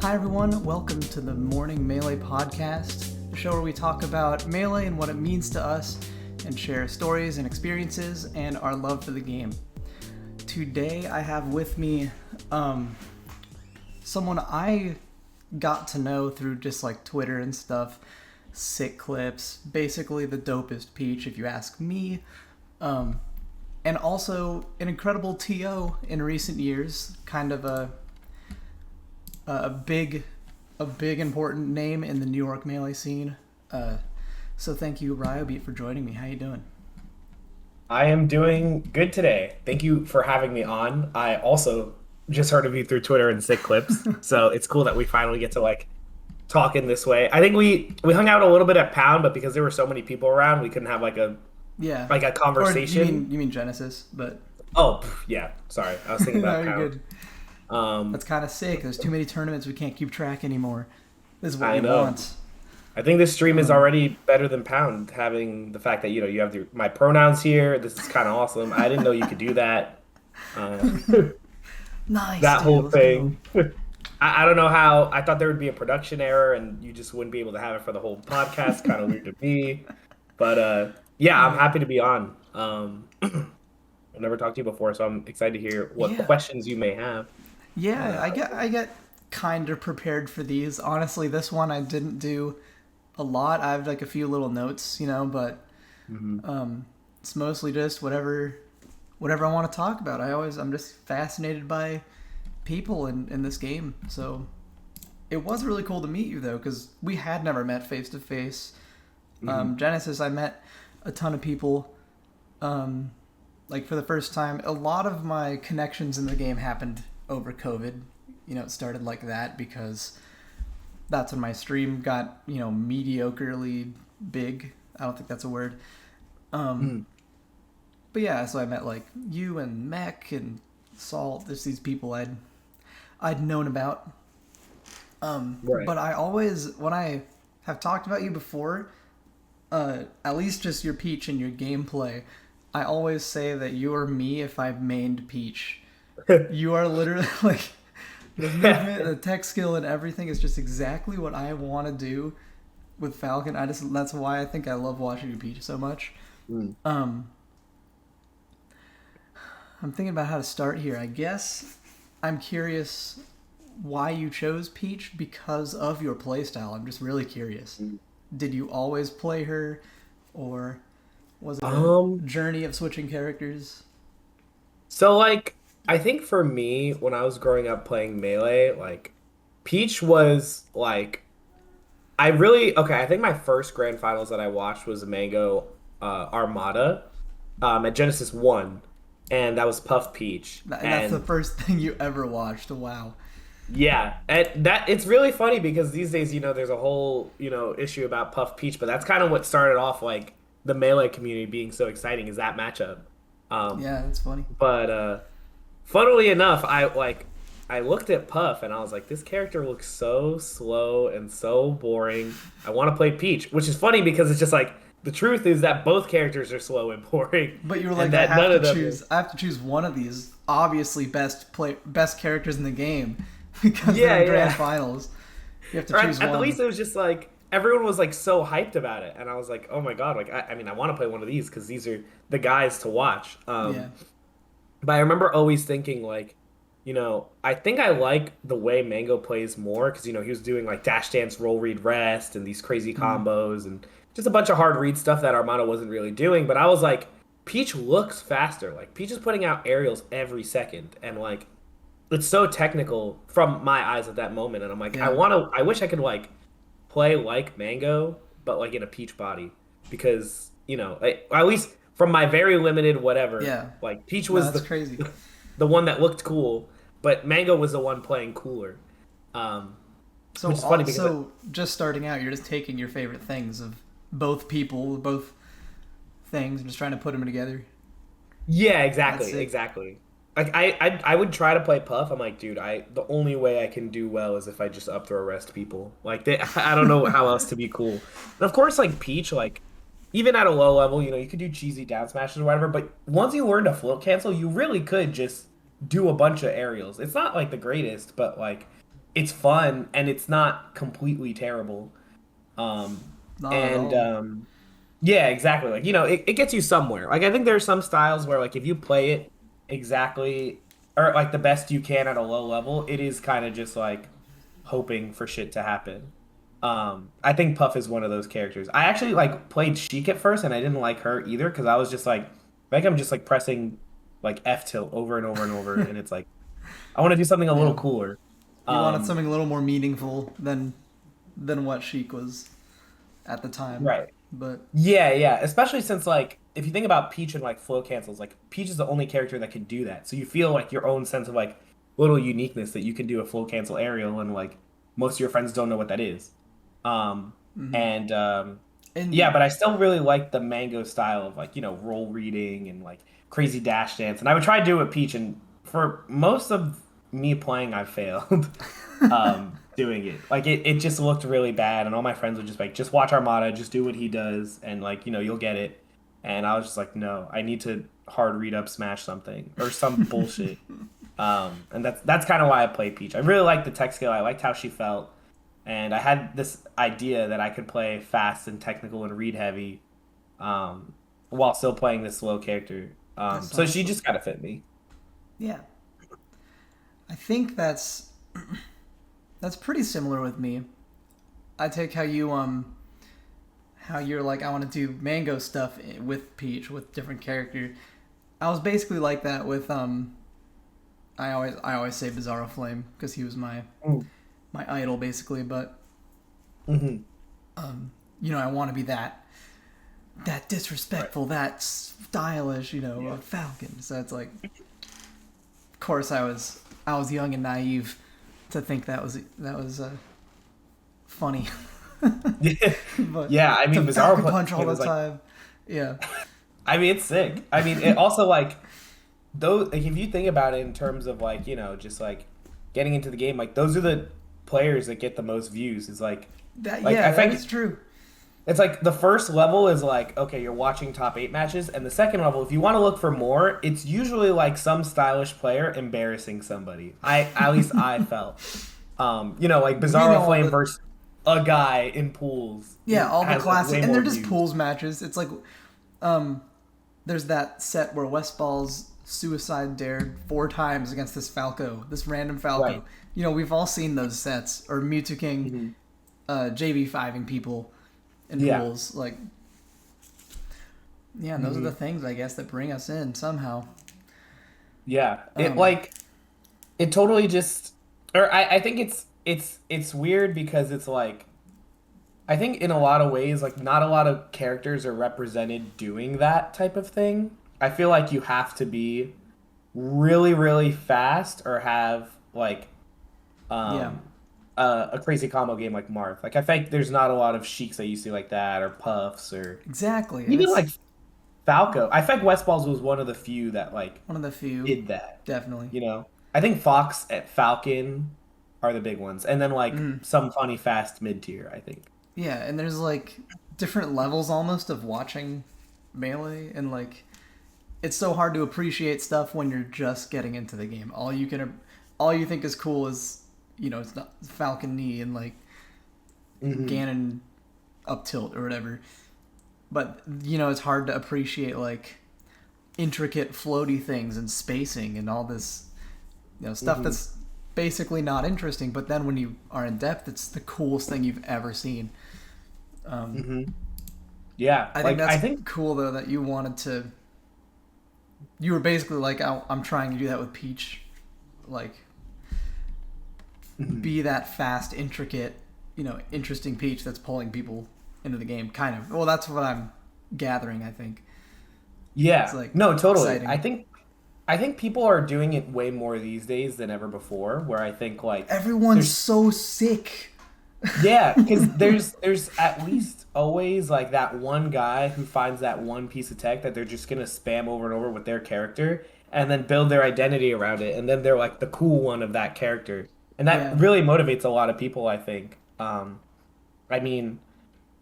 Hi everyone, welcome to the Morning Melee podcast, the show where we talk about Melee and what it means to us and share stories and experiences and our love for the game. Today I have with me someone I got to know through just like Twitter and stuff, sick clips, basically the dopest Peach if you ask me, and also an incredible TO in recent years, kind of a big important name in the New York Melee scene. So thank you, Ryobeat, for joining me. How you doing? I am doing good today. Thank you for having me on. I also just heard of you through Twitter and sick clips, so it's cool that we finally get to like talk in this way. I think we hung out a little bit at Pound, but because there were so many people around, we couldn't have like a Yeah. conversation. Or you mean Genesis, but Oh, yeah. Sorry, I was thinking no, about you're Pound. good. Um, That's kind of sick. There's too many tournaments we can't keep track anymore. This is what I we know. want. I think this stream is Um, already better than Pound, having the fact that you have my pronouns here. This is kind of awesome. I didn't know you could do that. Uh, nice, that dude. whole Let's go. thing. I don't know how. I thought there would be a production error and you just wouldn't be able to have it for the whole podcast. Kind of weird to me, but yeah, I'm Yeah. happy to be on. I've never talked to you before, so I'm excited to hear what Yeah. questions you may have. Yeah, Uh, I get kind of prepared for these. Honestly, this one I didn't do a lot. I have like a few little notes, but mhm. it's mostly just whatever I want to talk about. I'm just fascinated by people in this game. So it was really cool to meet you though, because we had never met face to face. Mhm. Genesis, I met a ton of people, like for the first time. A lot of my connections in the game happened over COVID. It started like that because that's when my stream got mediocrely big. I don't think that's a word. Um, Mhm. but yeah, so I met like you and Mech and Salt. Just these people I'd known about. Right. But I always, when I have talked about you before, at least just your Peach and your gameplay, I always say that you are me if I've mained Peach. You are literally like the movement, the tech skill, and everything is just exactly what I want to do with Falcon. That's why I think I love watching you Peach so much. Mm. Um, I'm thinking about how to start here. I guess I'm curious why you chose Peach because of your playstyle. I'm just really curious. Did you always play her, or was it a Um, journey of switching characters? so like I think for me, when I was growing up playing Melee, like Peach was like I think my first grand finals that I watched was Mango Armada at Genesis 1, and that was Puff Peach. And that's the And first thing you ever watched. Wow. yeah, and that it's really funny because these days, there's a whole, issue about Puff Peach, but that's kind of what started off like the Melee community being so exciting is that matchup. Um, Yeah, that's funny. but funnily enough, I looked at Puff and I was like, this character looks so slow and so boring. I want to play Peach, which is funny because it's just like the truth is that both characters are slow and boring, But you were and like, I that have none to of them are. choose. I have to choose one of these obviously best characters in the game because they're Yeah, in grand yeah. finals. You have to Or choose at the one. least it was just like everyone was like so hyped about it, and I was like, oh my god, like I mean, I want to play one of these because these are the guys to watch. Yeah. But I remember always thinking like, I think I like the way Mango plays more because he was doing like dash dance, roll read rest, and these crazy Mm. combos and just a bunch of hard read stuff that Armada wasn't really doing. But I was like, Peach looks faster. Like Peach is putting out aerials every second, and like it's so technical from my eyes at that moment. And I'm like, Yeah. I wish I could like play like Mango, but like in a Peach body because like, at least from my very limited whatever, Yeah. like Peach No, was that's crazy. the one that looked cool, but Mango was the one playing cooler. Um, So which is funny because just starting out, you're just taking your favorite things of both people, both things, and just trying to put them together. yeah, That's exactly, sick. exactly. Like I would try to play Puff. I'm like, dude, I the only way I can do well is if I just up throw rest people. Like I don't know how else to be cool. And of course, like Peach, like even at a low level, you could do cheesy down smashes or whatever. But once you learn to float cancel, you really could just do a bunch of aerials. It's not like the greatest, but like it's fun and it's not completely terrible. Um, Not at and all. Yeah, exactly. Like, it gets you somewhere. Like, I think there are some styles where, like, if you play it exactly or like the best you can at a low level, it is kind of just like hoping for shit to happen. I think Puff is one of those characters. I actually like played Sheik at first and I didn't like her either because I was just like I'm just like pressing like F tilt over and over and over and it's like I want to do something a little Yeah. cooler. You wanted Um, something a little more meaningful than what Sheik was at the time. right. But Yeah, yeah. Especially since like if you think about Peach and like flow cancels, like Peach is the only character that can do that. So you feel like your own sense of like little uniqueness that you can do a flow cancel aerial and like most of your friends don't know what that is. Um and Yeah, and but I still really like the Mango style of like, roll reading and like crazy dash dance. And I would try to do it with Peach and for most of me playing I failed. Doing it. Like it just looked really bad and all my friends would just like just watch Armada, just do what he does and like, you'll get it. And I was just like, no, I need to hard read up smash something or some bullshit. And that's kind of why I played Peach. I really liked the tech skill. I liked how she felt. And I had this idea that I could play fast and technical and read heavy um, while still playing this slow character. that's So she awesome. just kind of fit me. Yeah, I think that's pretty similar with me. I take how you're like I want to do mango stuff with Peach with different character. I was basically like that with I always say Bizarro Flame because he was my idol basically, but Mm-hmm. I want to be that Right. disrespectful, that stylish, Yeah. a Falcon. So it's like, of course, I was young and naive to think that was funny, but Yeah, I to mean, Falcon punch all Flame the is like, time, yeah, I mean, it's sick. I mean, it also like those. Like, if you think about it in terms of like, just like getting into the game, like those are the players that get the most views. Is like I that is think true. it's like the first level is like, okay, you're watching top eight matches, and the second level, if you want to look for more, it's usually like some stylish player embarrassing somebody. At least I felt. Like You know Bizarro all Flame the versus a guy in pools Yeah, all the has like way classic, and they're more just views. pools matches. It's like um, there's that set where Westball's suicide dared 4 times against this Falco, this random Falco. Right. We've all seen those sets, or Mewtwo King Hmm. JV5ing people in Yeah. pools. Like, yeah, and those are the Hmm. things I guess that bring us in somehow. Yeah. Um, It totally just or I think it's weird because it's like I think in a lot of ways, like not a lot of characters are represented doing that type of thing. I feel like you have to be really, really fast or have like yeah, um a crazy combo game like Marth. Like I think there's not a lot of Sheiks that you see like that or Puffs or exactly, and even it's like Falco. I think Westballs was one of the few that like one of the few, did that. definitely. I think Fox at Falcon are the big ones, and then like some funny fast mid tier. I think. Yeah, and there's like different levels almost of watching melee, and like it's so hard to appreciate stuff when you're just getting into the game. All you think is cool is it's not Falcon knee and like Hmm. Ganon up tilt or whatever. But it's hard to appreciate like intricate floaty things and spacing and all this stuff Hmm. that's basically not interesting. But then when you are in depth, it's the coolest thing you've ever seen. Um, Hmm. Yeah, I think like I that's think. cool though that you wanted to. You were basically like, I'm trying to do that with Peach, like Mhm. be that fast, intricate, interesting Peach that's pulling people into the game. Kind of. Well, that's what I'm gathering. I think it's Yeah, like no, totally. exciting. I think people are doing it way more these days than ever before. Where I think like Everyone's there's so sick. yeah, because there's at least always like that one guy who finds that one piece of tech that they're just gonna spam over and over with their character and then build their identity around it, and then they're like the cool one of that character, and that Yeah, really motivates a lot of people. I think. I mean,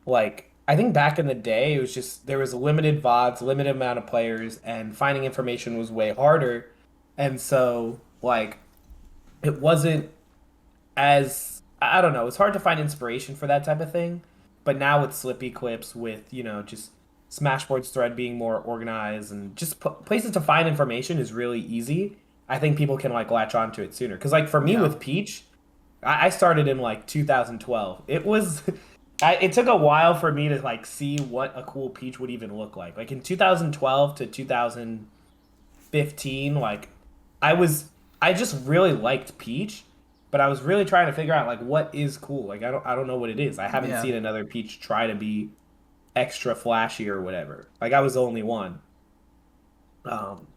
like I think back in the day, it was just there was limited VODs, limited amount of players, and finding information was way harder, and so like it wasn't as I don't know, it's hard to find inspiration for that type of thing. But now with Slippy clips, with just Smashboard's thread being more organized and just places to find information is really easy. I think people can like latch onto it sooner. Because like for me Yeah. with Peach, I started in like 2012. It was it took a while for me to like see what a cool Peach would even look like. Like in 2012 to 2015, like I was I just really liked Peach, but I was really trying to figure out like what is cool. Like I don't know what it is. I haven't Yeah. seen another Peach try to be extra flashy or whatever. Like I was the only one. Um,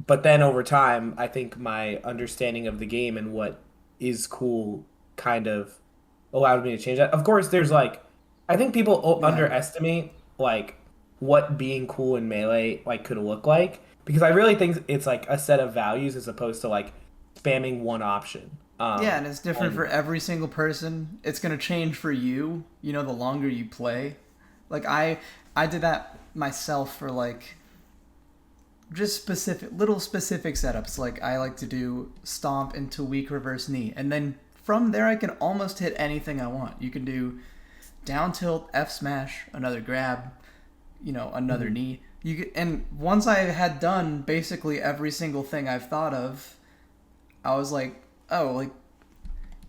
but then over time, I think my understanding of the game and what is cool kind of allowed me to change that. Of course, there's like, I think people Yeah. underestimate like what being cool in Melee like could look like because I really think it's like a set of values as opposed to like spamming one option. Yeah, and it's different for And every single person. It's gonna change for you, the longer you play. Like I did that myself for like just specific setups. Like I like to do stomp into weak reverse knee, and then from there I can almost hit anything I want. You can do down tilt, F smash, another grab, another Mhm. knee. And once I had done basically every single thing I've thought of, I was like, oh, like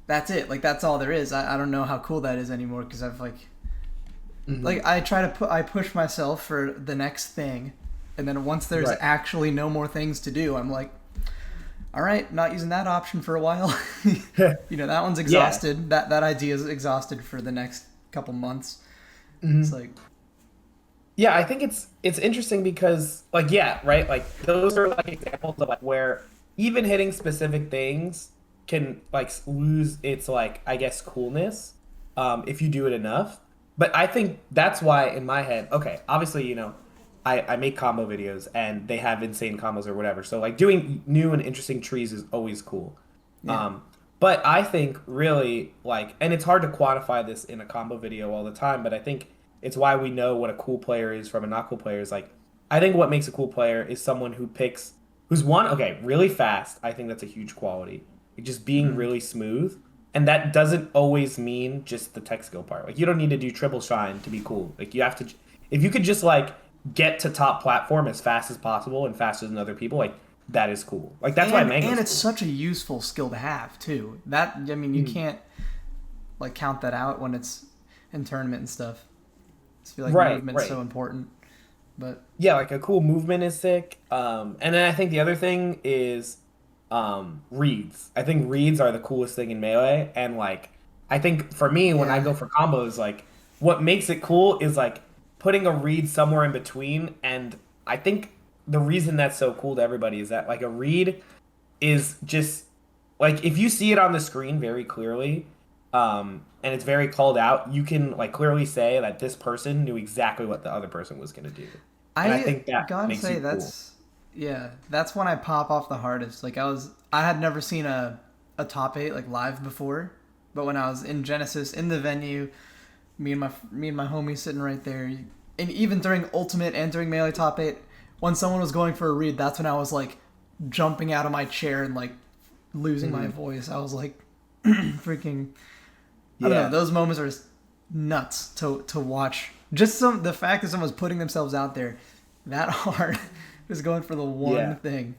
that's it. Like that's all there is. I don't know how cool that is anymore because I've like Mhm. I push myself for the next thing, and then once there's Right. actually no more things to do, I'm like, all right, not using that option for a while. That one's Yeah. exhausted. That idea is exhausted for the next couple months. It's Mhm. like, Yeah, I think it's interesting because like yeah, right? Like those are like examples of like where even hitting specific things can like lose its like I guess coolness if you do it enough. But I think that's why in my head, okay, obviously, I make combo videos and they have insane combos or whatever. So like doing new and interesting trees is always cool. yeah, Um but I think really like and it's hard to quantify this in a combo video all the time, but I think it's why we know what a cool player is from a not cool player is like I think what makes a cool player is someone who's one okay really fast. I think that's a huge quality. Like, just being mm, really smooth, and that doesn't always mean just the tech skill part. Like you don't need to do triple shine to be cool. Like you have to if you could just like get to top platform as fast as possible and faster than other people, like that is cool. Like that's why and Mango's it's cool. such a useful skill to have too. That I mean, you Mhm. can't like count that out when it's in tournament and stuff. I just feel like Right, movement's right. so important. But Yeah, like a cool movement is sick. And then I think the other thing is reads. I think reads are the coolest thing in Melee. And like I think for me when I yeah, go for combos, like what makes it cool is like putting a read somewhere in between. And I think the reason that's so cool to everybody is that like a read is just like if you see it on the screen very clearly, and it's very called out, you can like clearly say that this person knew exactly what the other person was gonna do. And I I think that gotta makes say you cool. that's when I pop off the hardest. Like I had never seen a top eight like live before, but when I was in Genesis in the venue, me and my homie sitting right there, and even during Ultimate and during Melee top eight, when someone was going for a read, that's when I was like jumping out of my chair and like losing my Hmm. voice. I was like freaking. I don't know. Yeah. Those moments are just nuts to watch. Just the fact that someone's putting themselves out there that hard is going for the one Yeah. thing.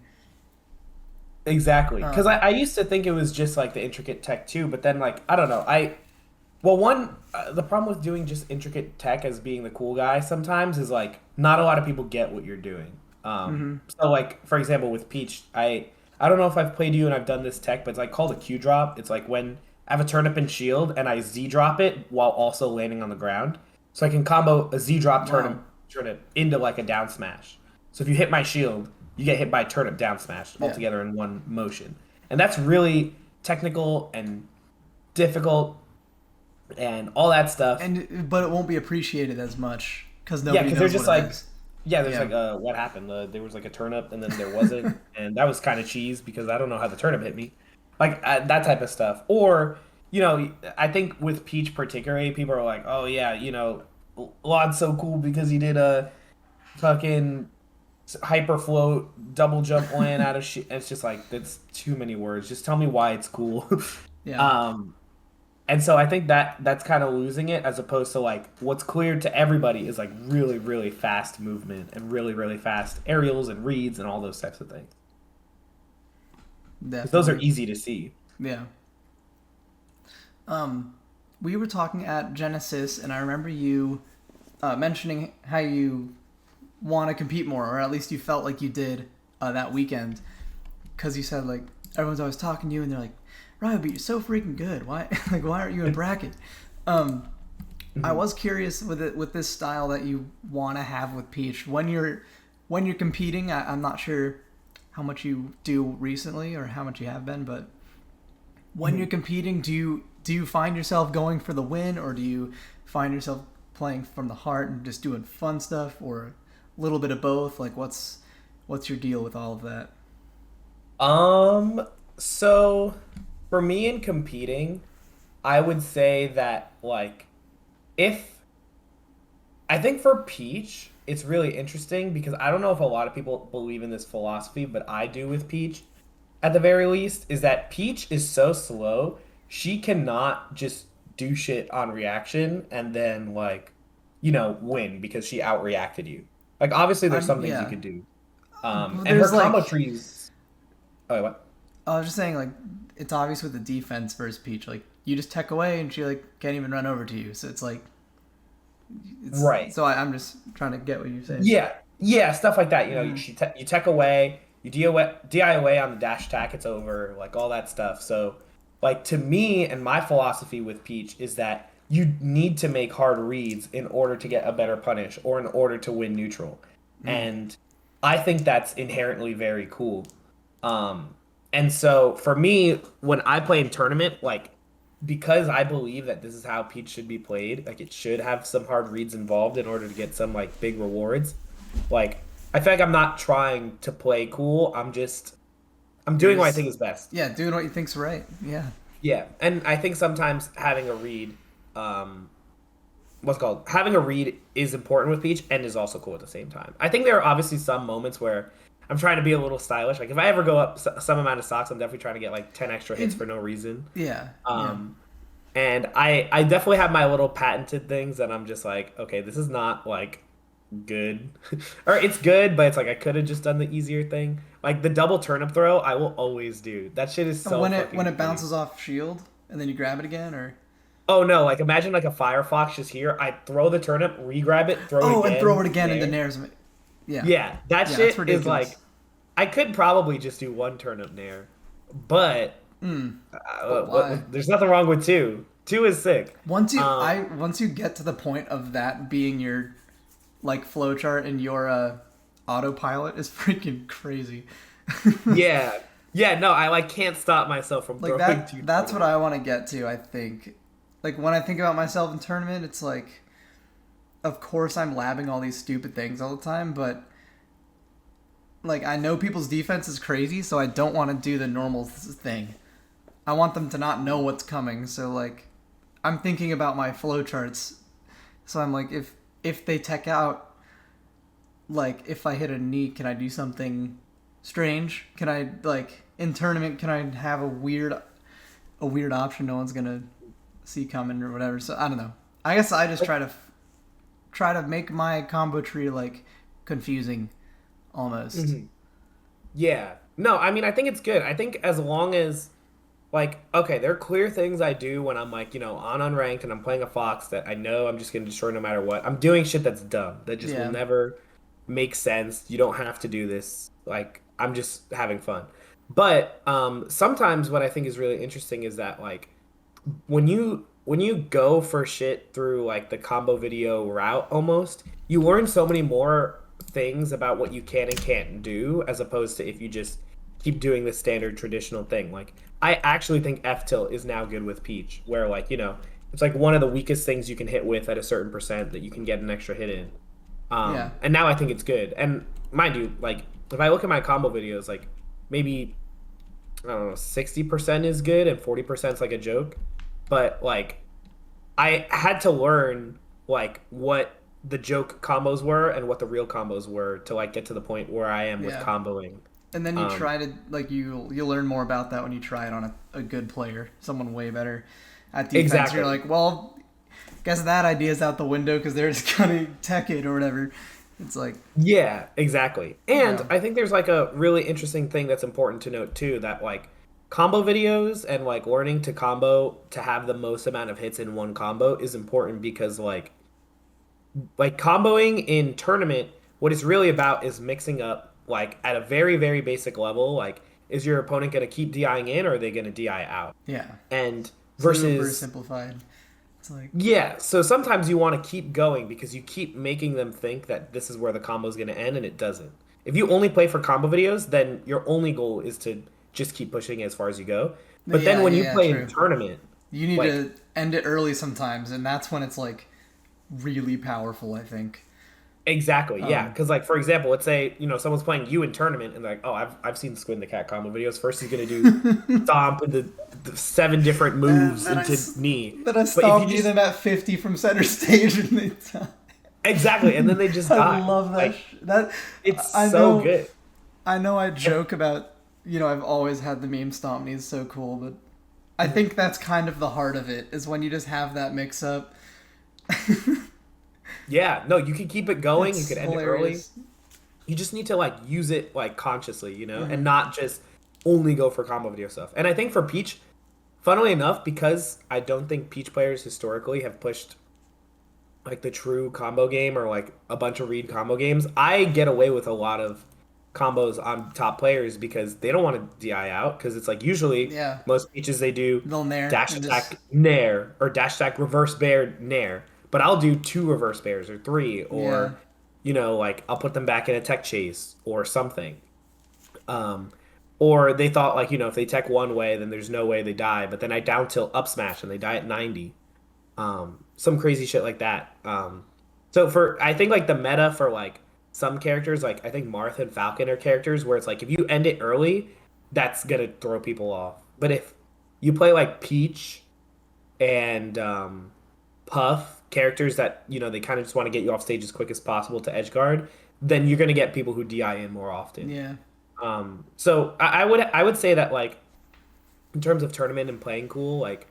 Exactly. Because Um, I used to think it was just like the intricate tech too, but then like I don't know. Well, one the problem with doing just intricate tech as being the cool guy sometimes is like not a lot of people get what you're doing. So like for example with Peach, I don't know if I've played you and I've done this tech, but it's like called a Q drop. It's like when I have a turnip and shield and I Z drop it while also landing on the ground. So I can combo a Z drop wow. turnip into like a down smash. So if you hit my shield, you get hit by turnip down smash all Yeah. together in one motion. And that's really technical and difficult and all that stuff. But it won't be appreciated as much because Yeah, nobody because they're knows what just it like, is. yeah, there's Yeah. like, what happened? There was like a turnip and then there wasn't, and that was kind of cheese because I don't know how the turnip hit me, like that type of stuff. Or, I think with Peach particularly, people are like, oh yeah, Lod's so cool because he did a fucking hyper float double jump land out of shit. It's just like that's too many words. Just tell me why it's cool. Yeah. um, And so I think that's kind of losing it as opposed to like what's clear to everybody is like really, really fast movement and really, really fast aerials and reads and all those types of things. Because those are Definitely. easy to see. Yeah. We were talking at Genesis, and I remember you mentioning how you want to compete more, or at least you felt like you did that weekend, because you said like everyone's always talking to you, and they're like, "Ryobeat, you're so freaking good. Why, like, why aren't you in bracket?" Um, I Mhm. was curious with it with this style that you want to have with Peach when you're competing. I'm not sure how much you do recently or how much you have been, but when you're Mhm. competing, do you find yourself going for the win, or do you find yourself playing from the heart and just doing fun stuff, or a little bit of both? Like, what's your deal with all of that? Um, so for me in competing, I would say that like if I think for Peach, it's really interesting because I don't know if a lot of people believe in this philosophy, but I do with Peach at the very least, is that Peach is so slow, she cannot just do shit on reaction and then like, win because she outreacted you. Like obviously there's some things you Yeah. could do. And her There's like, combo trees. Oh, wait, what? I was just saying, like, it's obvious with the defense versus Peach. Like, you just tech away and she like can't even run over to you. So it's like, it's Right. so I'm just trying to get what you're saying. Yeah, yeah, stuff like that. Mm. You tech away, you DI away on the dash attack, it's over, like all that stuff. So, like to me and my philosophy with Peach is that you need to make hard reads in order to get a better punish or in order to win neutral, Mm. and I think that's inherently very cool. Um, and so for me, when I play in tournament, like because I believe that this is how Peach should be played, like it should have some hard reads involved in order to get some like big rewards. Like I feel like I'm not trying to play cool. I'm You're doing what I just think is best. yeah, doing what you think's right. Yeah. Yeah, and I think sometimes having a read, um, what's it called having a read is important with Peach and is also cool at the same time. I think there are obviously some moments where I'm trying to be a little stylish. Like if I ever go up some amount of stocks, I'm definitely trying to get like 10 extra hits If for no reason. yeah, yeah. Um, And I definitely have my little patented things that I'm just like, okay, this is not like good. Or it's good, but it's like I could have just done the easier thing. Like the double turnip throw, I will always do. That shit is so When fucking it funny. bounces off shield and then you grab it again, or Oh no, like imagine like a Firefox just here. I throw the turnip, re-grab it, throw it oh, and throw it again, again into there. Nair's. Yeah, Yeah, that yeah, it's shit is ridiculous. like I could probably just do one turnip nair, but But why? there's nothing wrong with two. Two is sick. Once you get to the point of that being your like flowchart and your autopilot is freaking crazy. Yeah. Yeah, no, I like can't stop myself from Like throwing that two that's what turnips. I want to get to, I think. Like when I think about myself in tournament, it's like of course I'm labbing all these stupid things all the time, but like I know people's defense is crazy, so I don't want to do the normal thing. I want them to not know what's coming. So like I'm thinking about my flowcharts. So I'm like if they tech out, like if I hit a knee, can I do something strange? Can I like in tournament can I have a weird option no one's going to see coming or whatever. So I don't know. I guess I just try to make my combo tree like confusing almost. Mhm. Yeah. No, I mean, I think it's good. I think as long as, like, okay, there are clear things I do when I'm like, on unranked and I'm playing a Fox that I know I'm just going to destroy no matter what. I'm doing shit that's dumb, that just will Yeah. never make sense. You don't have to do this. Like, I'm just having fun. But sometimes what I think is really interesting is that, like, when you go for shit through like the combo video route almost, you learn so many more things about what you can and can't do as opposed to if you just keep doing the standard traditional thing. Like I actually think F tilt is now good with Peach, where like, it's like one of the weakest things you can hit with at a certain percent that you can get an extra hit in. Yeah. And now I think it's good. And mind you, like if I look at my combo videos, like maybe I don't know, 60% is good and 40% is like a joke. But like I had to learn like what the joke combos were and what the real combos were to like get to the point where I am with Yeah. comboing. And then you Um try to like you'll learn more about that when you try it on a good player, someone way better. at defense. You're like, well, guess that idea's out the window because they're just gonna tech it or whatever. It's like, Yeah, exactly. And yeah, I think there's like a really interesting thing that's important to note too, that like combo videos and like learning to combo to have the most amount of hits in one combo is important because like comboing in tournament, what it's really about is mixing up like at a very, very basic level, like is your opponent going to keep DIing in or are they going to DI out? yeah, And super versus simplified. It's like, yeah, so sometimes you want to keep going because you keep making them think that this is where the combo is going to end and it doesn't. If you only play for combo videos, then your only goal is to just keep pushing as far as you go. But then yeah, when you yeah, play in true. tournament, You need like to end it early sometimes, and that's when it's like really powerful, I think. exactly, yeah. Um, Because like for example, let's say someone's playing you in tournament and like, oh, I've seen Squid and the Cat combo videos. First, he's gonna do stomp and the 7 different and moves into knee. then I But if you stomped just them at 50 from center stage, and they die. exactly, and then they just I die. love that. Like That it's I so know. good. I know. I joke about I've always had the meme stomp knee is so cool, but I think that's kind of the heart of it is when you just have that mix up. Yeah, no, you can keep it going. You It's could end it early. hilarious. You just need to like use it like consciously, Mm-hmm. and not just only go for combo video stuff. And I think for Peach, funnily enough, because I don't think Peach players historically have pushed like the true combo game or like a bunch of read combo games, I get away with a lot of combos on top players because they don't want to DI out because it's like usually Yeah, most Peaches they do they'll nair dash and just attack nair or dash attack reverse bear nair, but I'll do 2 reverse bears or 3 yeah, or like I'll put them back in a tech chase or something. Um, or they thought like if they tech one way then there's no way they die, but then I down tilt up smash and they die at 90. Some crazy shit like that. So for I think like the meta for like some characters, like I think Martha and Falcon are characters where it's like if you end it early, that's gonna throw people off. But if you play like Peach and Puff, characters that they kind of just want to get you off stage as quick as possible to edge guard, then you're gonna get people who DI in more often. yeah, So I would say that like in terms of tournament and playing cool, like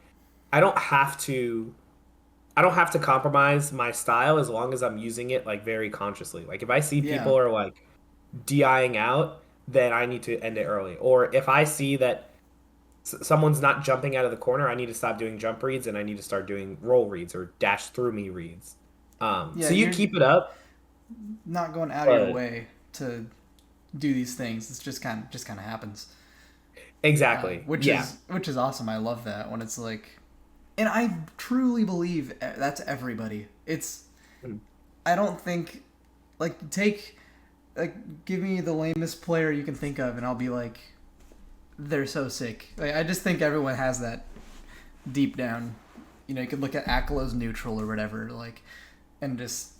I don't have to I don't have to compromise my style as long as I'm using it like very consciously. Like if I see yeah, people are like DIing out, then I need to end it early. Or if I see that someone's not jumping out of the corner, I need to stop doing jump reads and I need to start doing roll reads or dash through me reads. yeah. So you You're keep it up, not going out of your but way to do these things. It's just kind of happens. exactly. Which Yeah. is awesome. I love that when it's like, and I truly believe that's everybody. It's Mm. I don't think give me the lamest player you can think of, and I'll be like, they're so sick. Like I just think everyone has that deep down. You could look at Akalo's neutral or whatever, like, and just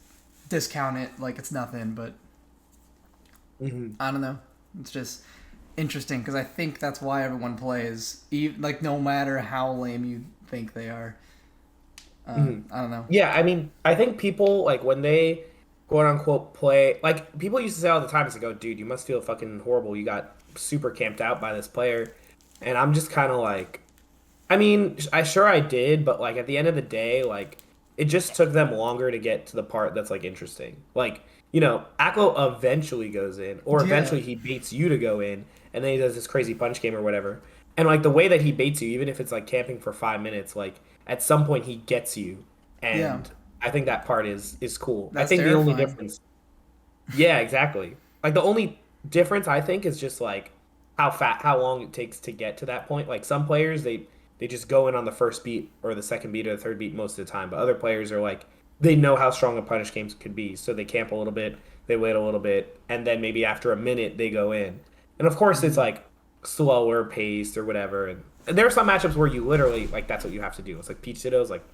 discount it like it's nothing. But Mhm. I don't know. It's just interesting because I think that's why everyone plays, like no matter how lame you think they are. Mhm. I don't know. Yeah, I mean, I think people like when they quote unquote play like people used to say all the time, it's like, oh dude, you must feel fucking horrible. You got super camped out by this player. And I'm just kind of like I mean, I did, but like at the end of the day, like it just took them longer to get to the part that's like interesting. Like, Aklo eventually goes in, or Yeah, eventually he baits you to go in, and then he does this crazy punch game or whatever. And like the way that he baits you, even if it's like camping for 5 minutes, like at some point he gets you, yeah. and I think that part is cool. I That's think the only terrifying. difference, yeah, exactly. Like the only difference I think is just like how long it takes to get to that point. Like some players they just go in on the first beat or the second beat or the third beat most of the time, but other players are like they know how strong a punish game could be, so they camp a little bit, they wait a little bit, and then maybe after a minute they go in. And of course it's Mhm. like slower paced or whatever. And there are some matchups where you literally like that's what you have to do. It's like Peach Ditto's like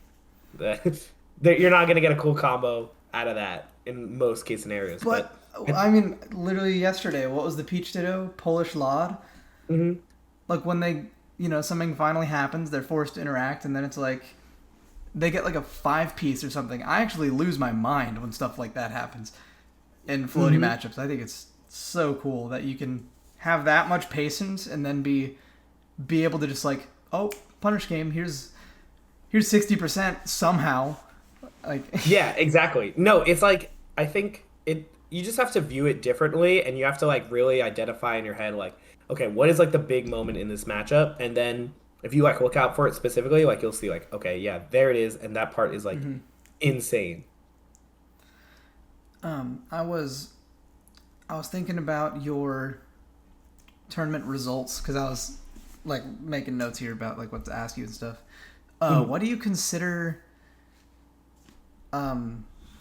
you're not gonna get a cool combo out of that in most case scenarios. But But I mean, literally yesterday, what was the Peach Ditto? Polish Lod? mhm. Like when something finally happens, they're forced to interact, and then it's like they get like a 5-piece or something. I actually lose my mind when stuff like that happens in floaty Mhm. matchups. I think it's so cool that you can have that much patience and then be able to just like, oh, punish game. Here's you're 60% somehow. Like Yeah, exactly. No, it's like I think it you just have to view it differently and you have to like really identify in your head like, okay, what is like the big moment in this matchup? And then if you like look out for it specifically, like you'll see like, okay, yeah, there it is, and that part is like insane. I was thinking about your tournament results because I was like making notes here about like what to ask you and stuff. What do you consider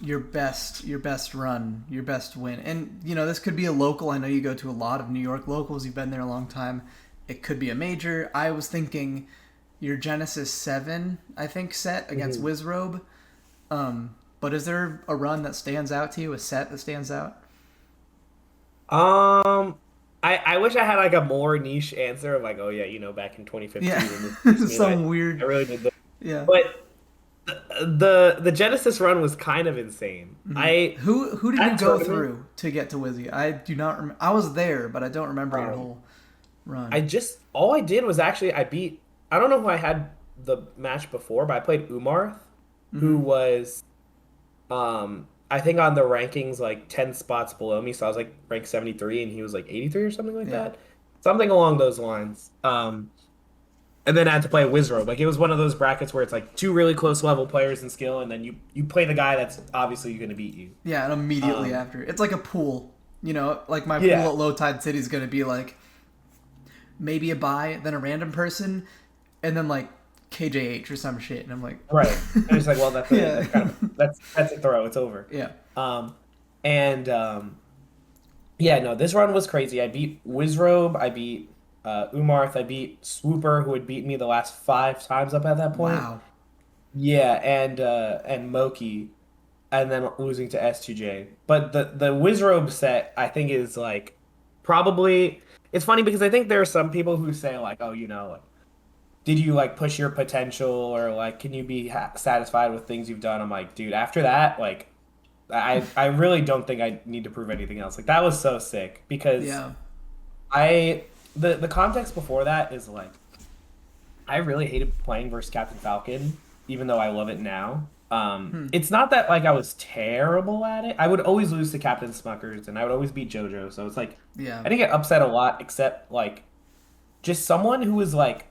your best run, your best win? And you know, this could be a local. I know you go to a lot of New York locals. You've been there a long time. It could be a major. I was thinking your Genesis 7, I think, set against Wizrobe. But is there a run that stands out to you, a set that stands out? Um, I wish I had like a more niche answer of like, oh yeah, back in 2015 Yeah, when this beats me, some I weird. really did this. Yeah. But the Genesis run was kind of insane. I Who did you that go tournament, through to get to Wizzy? I do not remember. I was there, but I don't remember your um, whole run. I just all I did was actually I beat. I don't know who I had the match before, but I played Umarth, who was I think on the rankings like 10 spots below me, so I was like ranked 73 and he was like 83 or something like Yeah. that. Something along those lines. And then I had to play Wizrobe. Like it was one of those brackets where it's like two really close level players in skill, and then you play the guy that's obviously going to beat you. Yeah, and immediately Um, after. It's like a pool. You know, like my pool yeah, at Low Tide City is going to be like maybe a buy, then a random person, and then like KJH or some shit. And I'm like, right. And it's like, well, that's it. yeah. That's kind of that's a throw. It's over. Yeah. Um, and yeah, no, this run was crazy. I beat Wizrobe. I beat Umarth. I beat Swooper, who had beaten me the last 5 times up at that point. Wow. Yeah, and Moki, and then losing to S2J. But the Wizrobe set, I think, is like probably it's funny because I think there are some people who say like, oh, like, did you like push your potential or like can you be satisfied with things you've done? I'm like, dude, after that, like, I really don't think I need to prove anything else. Like that was so sick because Yeah. I the context before that is like I really hated playing versus Captain Falcon, even though I love it now. It's not that like I was terrible at it. I would always lose to Captain Smuckers, and I would always beat JoJo. So it's like Yeah. I didn't get upset a lot, except like just someone who was like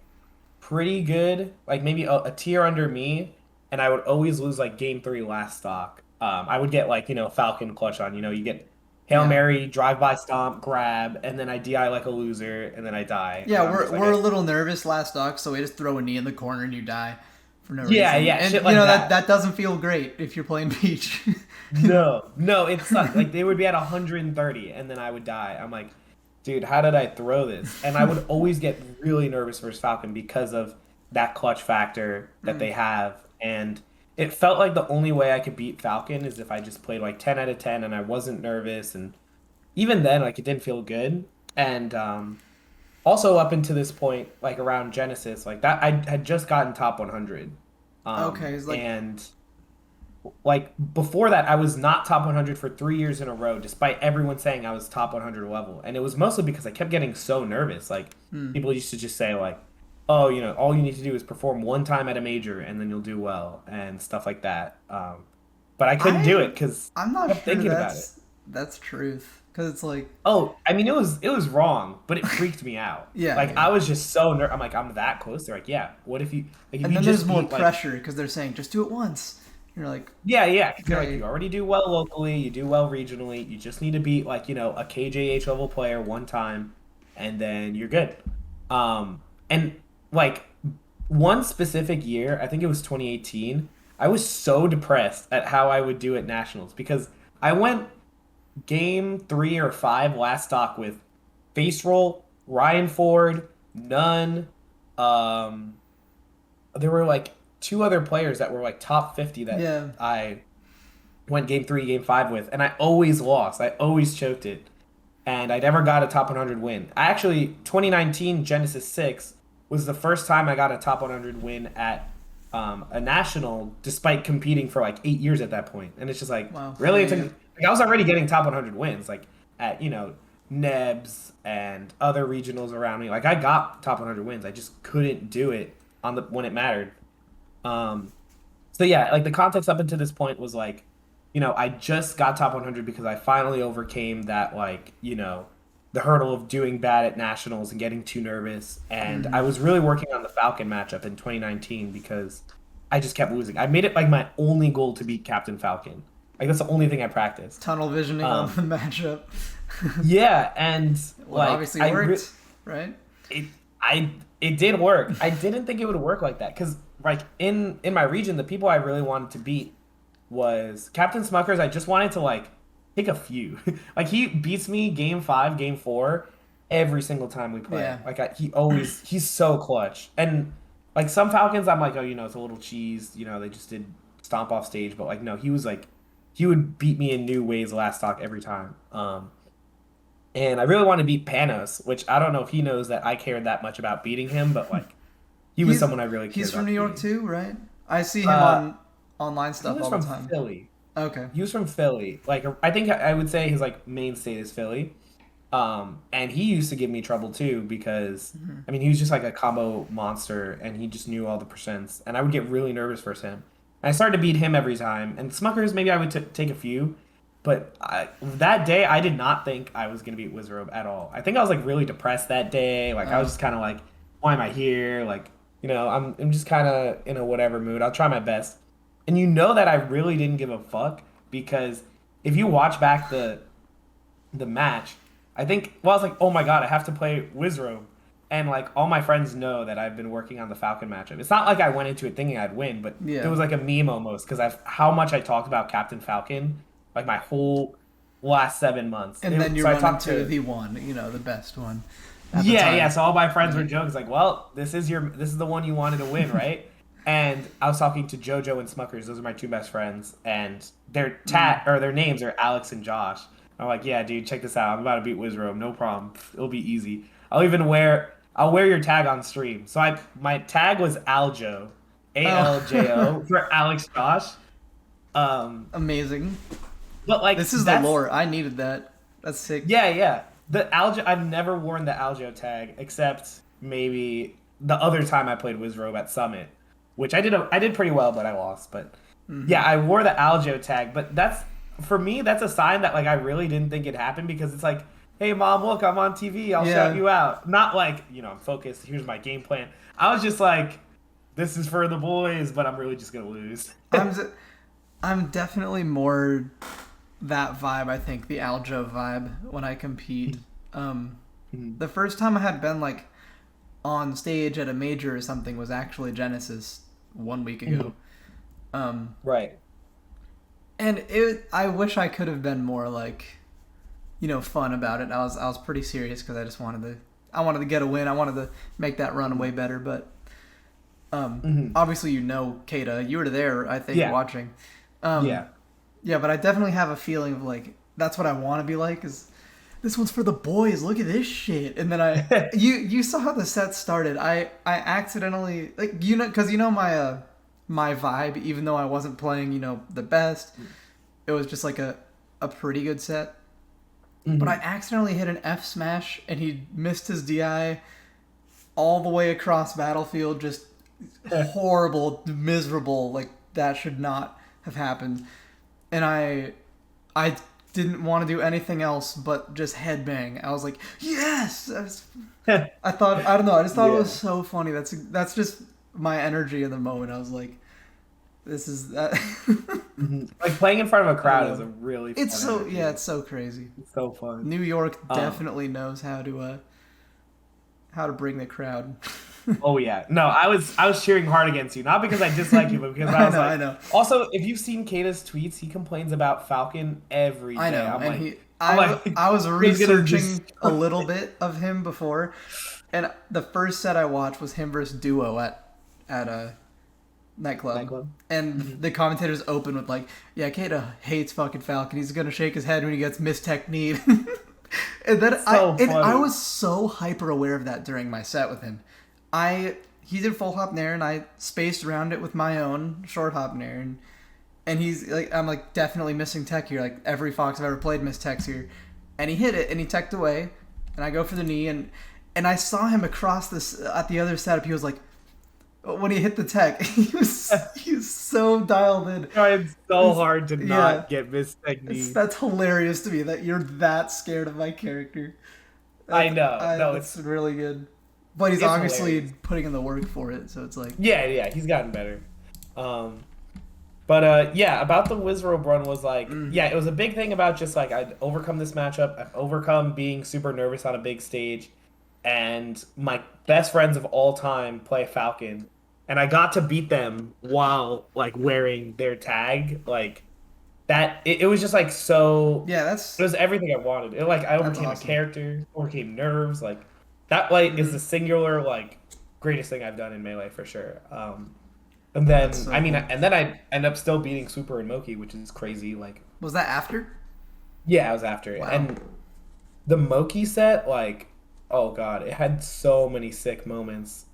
pretty good, like maybe a tier under me, and I would always lose like game 3 last stock. I would get like Falcon clutch on. You get Hail Yeah. Mary, drive by stomp, grab, and then I DI like a loser, and then I die, and Yeah, I'm just like, we're a little nervous last stock, so we just throw a knee in the corner and you die for no yeah, reason. yeah, And shit you like know that. that doesn't feel great if you're playing Peach. No, no, it sucked. Like they would be at 130 and then I would die. I'm like, dude, how did I throw this? And I would always get really nervous versus Falcon because of that clutch factor that they have. And it felt like the only way I could beat Falcon is if I just played like 10 out of 10 and I wasn't nervous. And even then, like it didn't feel good. And also up until this point, like around Genesis, like that, I had just gotten top 100. Okay, it's like And like before that I was not top 100 for 3 years in a row despite everyone saying I was top 100 level, and it was mostly because I kept getting so nervous. Like people used to just say like, oh, all you need to do is perform one time at a major and then you'll do well and stuff like that. But I couldn't do it because I'm I not kept sure thinking about it. that's truth because it's like Oh, I mean it was wrong, but it freaked me out. yeah, Like yeah. I was just so I'm like, I'm that close. They're like, yeah, what if you like if And you then there's just more beat like, pressure because they're saying just do it once. You're like, yeah, because they're like, okay, you already do well locally, you do well regionally, you just need to beat like, a KJH level player one time, and then you're good. And like one specific year, I think it was 2018, I was so depressed at how I would do at nationals because I went game 3 or 5 last stock with face roll, Ryan Ford, none. Um, there were like 2 other players that were like top 50 that yeah, I went game 3, game 5 with, and I always lost. I always choked it, and I never got a top 100 win. I actually 2019 Genesis 6 was the first time I got a top 100 win at a national, despite competing for like 8 years at that point. And it's just like, wow, really, yeah, yeah. like I was already getting top 100 wins, like at Nebs and other regionals around me. Like I got top 100 wins. I just couldn't do it on the when it mattered. So yeah, like the context up until this point was like, I just got top 100 because I finally overcame that like, the hurdle of doing bad at nationals and getting too nervous. And I was really working on the Falcon matchup in 2019 because I just kept losing. I made it like my only goal to beat Captain Falcon. Like that's the only thing I practiced. Tunnel visioning on the matchup. Yeah, and Well, it like obviously worked, right? it I it did work. I didn't think it would work like that because like in my region, the people I really wanted to beat was Captain Smuckers. I just wanted to like pick a few. Like he beats me game 5, game 4 every single time we play. Yeah. Like he's so clutch. And like some Falcons, I'm like, oh, it's a little cheese. They just did stomp off stage, but like no, he was like he would beat me in new ways last stock every time. And I really want to beat Panos, which I don't know if he knows that I cared that much about beating him, but like he was someone I really cared He's about from New York beating. too, right? I see him on online He stuff was all the from time. Philly. Okay. He was from Philly. Like I think I would say his like main state is Philly. And he used to give me trouble too because I mean he was just like a combo monster and he just knew all the percents and I would get really nervous versus him. And I started to beat him every time. And Smuckers maybe I would take a few, but that day I did not think I was gonna beat Wizrobe at all. I think I was like really depressed that day. Like I was just kind of like, why am I here? Like I'm just kind of in a whatever mood. I'll try my best. And that I really didn't give a fuck because if you watch back the match, I think I was like, oh my god, I have to play Wizrobe. And like all my friends know that I've been working on the Falcon matchup. It's not like I went into it thinking I'd win, but Yeah. it was like a meme almost because how much I talked about Captain Falcon like my whole last 7 months. And then you so I run talked into to the one, the best one. At the yeah, time. yeah. So all my friends were joking. It's like, well, this is the one you wanted to win, right? And I was talking to JoJo and Smuckers. Those are my two best friends, and their names are Alex and Josh. I'm like, yeah, dude, check this out. I'm about to beat Wizrobe. No problem. It'll be easy. I'll wear your tag on stream. So my tag was Aljo, ALJO for Alex Josh. Amazing. But like This is the lore. I needed that. That's sick. Yeah, yeah. The Aljo, I've never worn the Aljo tag except maybe the other time I played Wizrobe at Summit, which I did pretty well, but I lost. But yeah, I wore the Aljo tag. But for me, that's a sign that like I really didn't think it happened because it's like, hey mom, look, I'm on TV. I'll shout you out. Not like I'm focused. Here's my game plan. I was just like, this is for the boys, but I'm really just gonna lose. I'm definitely more that vibe. I think the Aljo vibe when I compete. The first time I had been like on stage at a major or something was actually Genesis 1 week ago. Right. And I wish I could have been more like, fun about it. I was pretty serious because I just wanted to get a win. I wanted to make that run way better. But obviously, Kata, you were there, I think, watching. Yeah, but I definitely have a feeling of like that's what I want to be like. Is this one's for the boys? Look at this shit. And then you saw how the set started. I accidentally because my vibe, even though I wasn't playing the best, it was just like a pretty good set. But I accidentally hit an F smash and he missed his DI all the way across battlefield. Just horrible, miserable. Like that should not have happened. And I didn't want to do anything else but just headbang. I was like, yes! I thought, I don't know, I just thought it was so funny. That's just my energy in the moment. I was like, this is that. Like playing in front of a crowd is a really fun it's so energy. it's so crazy. It's so fun. New York definitely knows how to bring the crowd. Oh yeah, no, I was cheering hard against you, not because I dislike you, but because I was I know. Also, if you've seen Kata's tweets, he complains about Falcon every day. I know, I was researching a little bit of him before, and the first set I watched was him versus Duo at a nightclub. And the commentators open with like, yeah, Kata hates fucking Falcon. He's gonna shake his head when he gets mistechniqued. And then I was so hyper aware of that during my set with him. He did full hop nair and I spaced around it with my own short hop nair and he's like, I'm like definitely missing tech here. Like every Fox I've ever played missed techs here, and he hit it and he teched away, and I go for the knee and I saw him across this at the other setup. He was like, when he hit the tech, he was so dialed in. Trying so It's, hard to yeah, not get missed technique. that's hilarious to me that you're that scared of my character. I know. No, That's really good. But he's it's obviously hilarious. putting in the work for it, so it's like, Yeah, yeah, he's gotten better. Um, but yeah, about the Wizrobe run was like, yeah, it was a big thing about just like I'd overcome this matchup, I've overcome being super nervous on a big stage, and my best friends of all time play Falcon, and I got to beat them while like wearing their tag, like that. It was just like so. yeah, It was everything I wanted. It like I that's overcame a awesome. character, overcame nerves, like that. Like is the singular like greatest thing I've done in Melee for sure. And That's then so I mean, cool. and then I end up still beating Super and Moki, which is crazy. Like, Was that after? yeah, I was after it. Wow. And the Moki set, like, oh god, it had so many sick moments.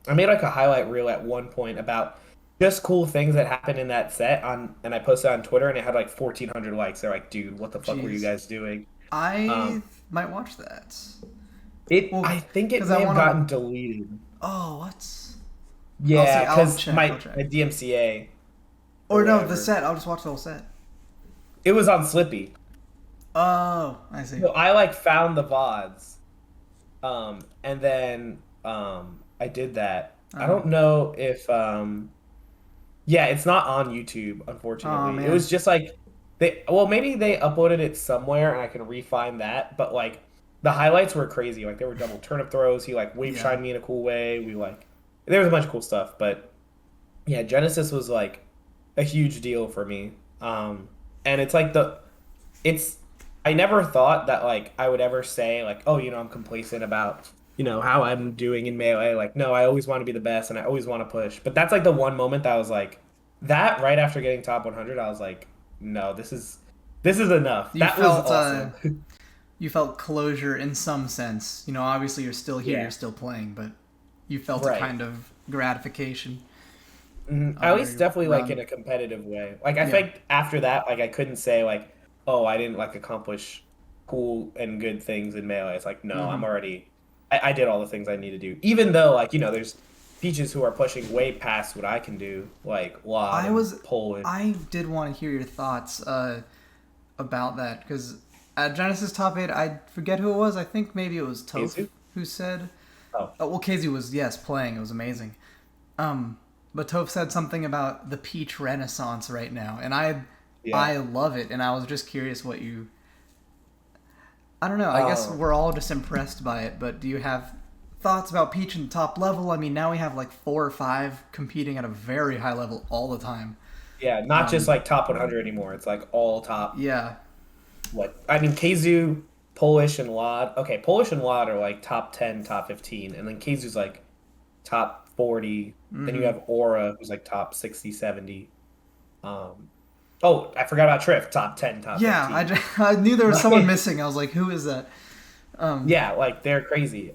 I made like a highlight reel at one point about just cool things that happened in that set and I posted on Twitter, and it had like 1,400 likes. They're like, dude, what the fuck were you Jeez. guys doing? I Um, might watch that. I Well, think it because I may have want to. gotten deleted. Oh, what? I'll see. Yeah, I'll because check. I'll my check. DMCA or Or no, the whatever, set. I'll just watch the whole set. it was on Slippy. Oh, I see. So I like found the VODs. And then I did that. I Oh, don't know if yeah, it's not on YouTube, oh unfortunately. It man. was just like they well, maybe they uploaded it somewhere and I can re-find that, but like the highlights were crazy. Like there were double turnip throws, he like wave Yeah. shined me in a cool way. We like there was a bunch of cool stuff, but yeah, Genesis was like a huge deal for me. And it's like it's I never thought that like I would ever say like, oh, I'm complacent about, how I'm doing in Melee. Like, no, I always want to be the best and I always want to push. But that's like the one moment that I was like that right after getting top 100, I was like, no, this is enough. You That was felt awesome. you felt closure in some sense. Obviously you're still here, you're Yeah, still playing, but you felt a right. kind of gratification At over least your definitely like in run. a competitive way. Like I Yeah. think after that, like I couldn't say like, oh, I didn't like accomplish cool and good things in Melee. It's like, no, hmm I did all the things I need to do. Even though like, there's Peaches who are pushing way past what I can do, like Lod I and was Poland. I did want to hear your thoughts about that because at Genesis Top 8, I forget who it was. I think maybe it was Toph Izu? who said, Oh, well, Casey was, yes, playing. It was amazing. But Toph said something about the Peach Renaissance right now, and yeah. I love it, and I was just curious what you. I don't know. I guess Um, we're all just impressed by it, but do you have thoughts about Peach in the top level? I mean, now we have like 4 or 5 competing at a very high level all the time. yeah, not just like top 100 anymore. It's like all top. Yeah. What I mean, Keizu, Polish, and Lod. Okay, Polish and Lod are like top 10, top 15, and then Keizu's like top 40. Then you have Aura, who's like top 60, 70. Um, oh, I forgot about Triff, top 10, top Yeah, 15. I knew there was someone Like, missing. I was like, who is that? yeah, like they're crazy.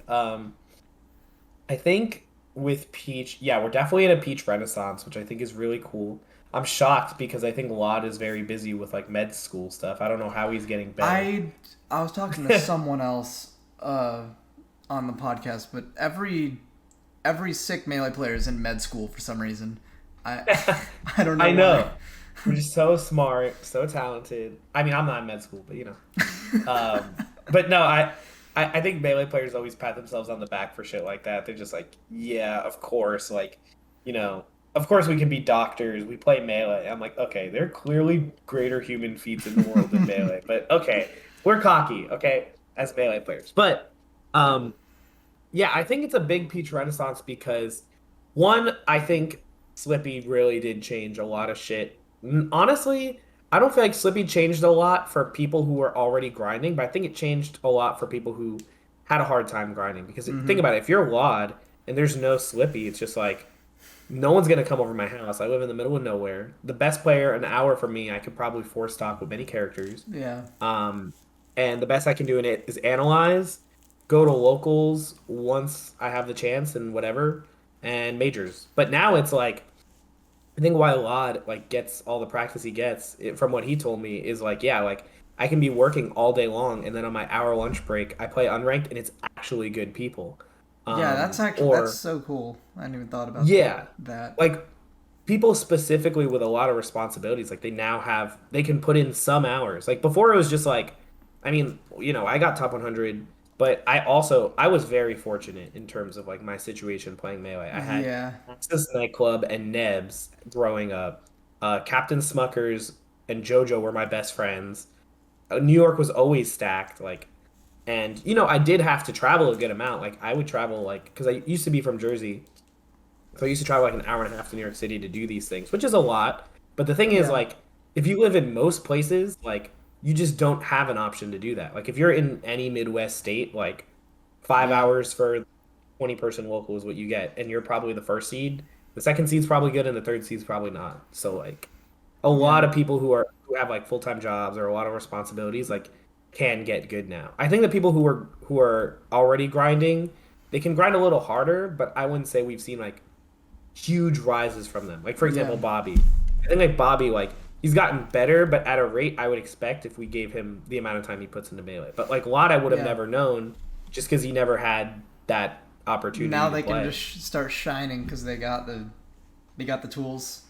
I think with Peach, yeah, we're definitely in a Peach renaissance, which I think is really cool. I'm shocked because I think Lod is very busy with like med school stuff. I don't know how he's getting better. I I was talking to someone else on the podcast, but every sick melee player is in med school for some reason. I I don't know I why. know. We're just so smart, so talented. I mean, I'm not in med school, but but no, I think melee players always pat themselves on the back for shit like that. They're just like, yeah, of course, like, you know, of course we can be doctors. We play melee. I'm like, okay, there are clearly greater human feats in the world than melee, but okay, we're cocky, okay, as melee players. But um, yeah, I think it's a big Peach renaissance because one, I think Slippy really did change a lot of shit. Honestly, I don't feel like Slippy changed a lot for people who were already grinding, but I think it changed a lot for people who had a hard time grinding. Because think about it, if you're Lod and there's no Slippy, it's just like no one's gonna come over my house. I live in the middle of nowhere. The best player, an hour from me, I could probably four stock with many characters. Yeah. Um, and the best I can do in it is analyze, go to locals once I have the chance and whatever, and majors. But now it's like I think why Lod like gets all the practice he gets from what he told me is like yeah like I can be working all day long and then on my hour lunch break I play unranked and it's actually good people. Yeah, that's Or so cool. I hadn't even thought about yeah, that. like people specifically with a lot of responsibilities, like they can put in some hours. Like before it was just like, I mean, I got top 100, but I was very fortunate in terms of like my situation playing Melee. I had Yeah. Access Nightclub and Nebs growing up. Captain Smuckers and JoJo were my best friends. New York was always stacked, like, and I did have to travel a good amount. Like I would travel like because I used to be from Jersey, so I used to travel like an hour and a half to New York City to do these things, which is a lot. But the thing is, Yeah. like, if you live in most places, like, you just don't have an option to do that. Like, if you're in any Midwest state, like, five Yeah. hours for 20-person local is what you get, and you're probably the first seed. The second seed's probably good, and the third seed's probably not. So, like, a lot Yeah. of people who have like full-time jobs or a lot of responsibilities, like, can get good now. I think the people who are already grinding, they can grind a little harder, but I wouldn't say we've seen like huge rises from them. Like for Yeah. example, Bobby. I think like Bobby, like he's gotten better, but at a rate I would expect if we gave him the amount of time he puts into Melee. But like Lot, I would have Yeah. never known just because he never had that Now opportunity to they can play. just start shining because they got the tools.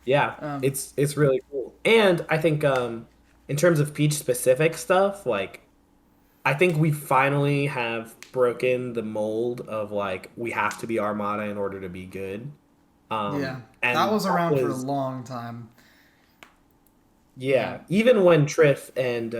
Yeah, Um, it's really cool. And I think in terms of Peach specific stuff, like I think we finally have broken the mold of like we have to be Armada in order to be good. yeah, that And was that around for a was long time. Yeah. Yeah, even when Triff and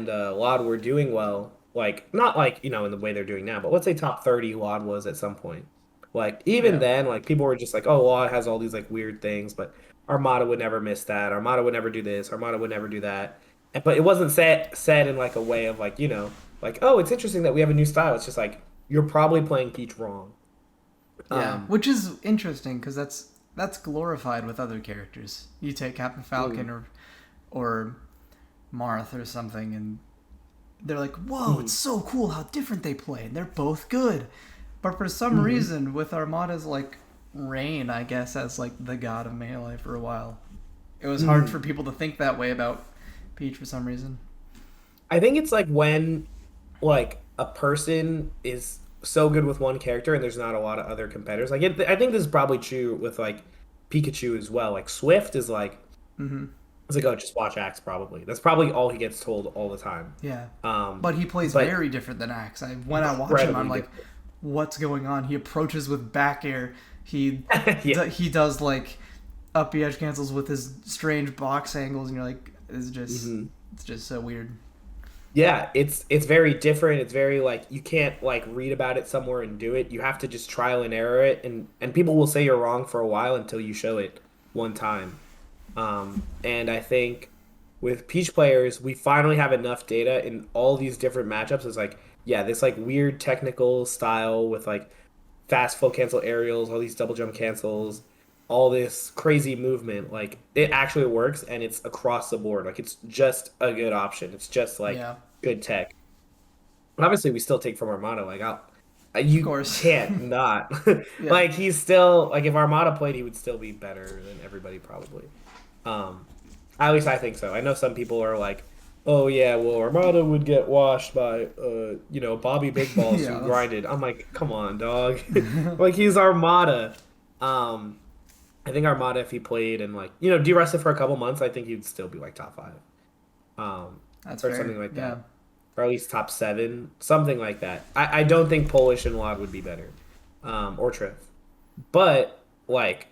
Lod were doing well, like not like in the way they're doing now, but let's say top 30 Lod was at some point. Like even Yeah. then, like people were just like, oh, Lod has all these like weird things, but Armada would never miss that. Armada would never do this. Armada would never do that. But it wasn't said in like a way of like like oh, it's interesting that we have a new style. It's just like you're probably playing Peach wrong. Yeah, Um, which is interesting because that's glorified with other characters. You take Captain Falcon mm, or Marth or something, and they're like, "Whoa, mm, it's so cool how different they play, and they're both good." But for some mhm. reason, with Armada's like reign, I guess as like the god of melee for a while, it was hard for Mm. people to think that way about Peach for some reason. I think it's like when like a person is so good with one character and there's not a lot of other competitors. I think this is probably true with like Pikachu as well. Like Swift is like Hmm. it's like oh just watch Axe probably. That's probably all he gets told all the time. Yeah, Um, but he plays but very different than Axe. When I watch him, I'm incredibly like, different. what's going on? He approaches with back air. He Yeah. he does like up B edge cancels with his strange box angles, and you're like, Mhm. it's just so weird. Yeah, it's very different. It's very like you can't like read about it somewhere and do it. You have to just trial and error it, and people will say you're wrong for a while until you show it one time. And I think with Peach players, we finally have enough data in all these different matchups. It's like, yeah, this like weird technical style with like fast full cancel aerials, all these double jump cancels, all this crazy movement. Like it actually works and it's across the board. Like it's just a good option. It's just like Yeah, good tech. But obviously, we still take from Armada. Like of you course. can't not. Yeah, Like he's still like if Armada played, he would still be better than everybody probably. Um, at least I think so. I know some people are like, "Oh yeah, well Armada would get washed by Bobby Big Balls who yeah. grinded." I'm like, "Come on, dog." Like he's Armada. Um, I think Armada if he played and like de-rested for a couple months, I think he'd still be like top 5. That's Or fair. something like Yeah, that. Or at least top 7, something like that. I don't think Polish and Lod would be better. Or Triff. But like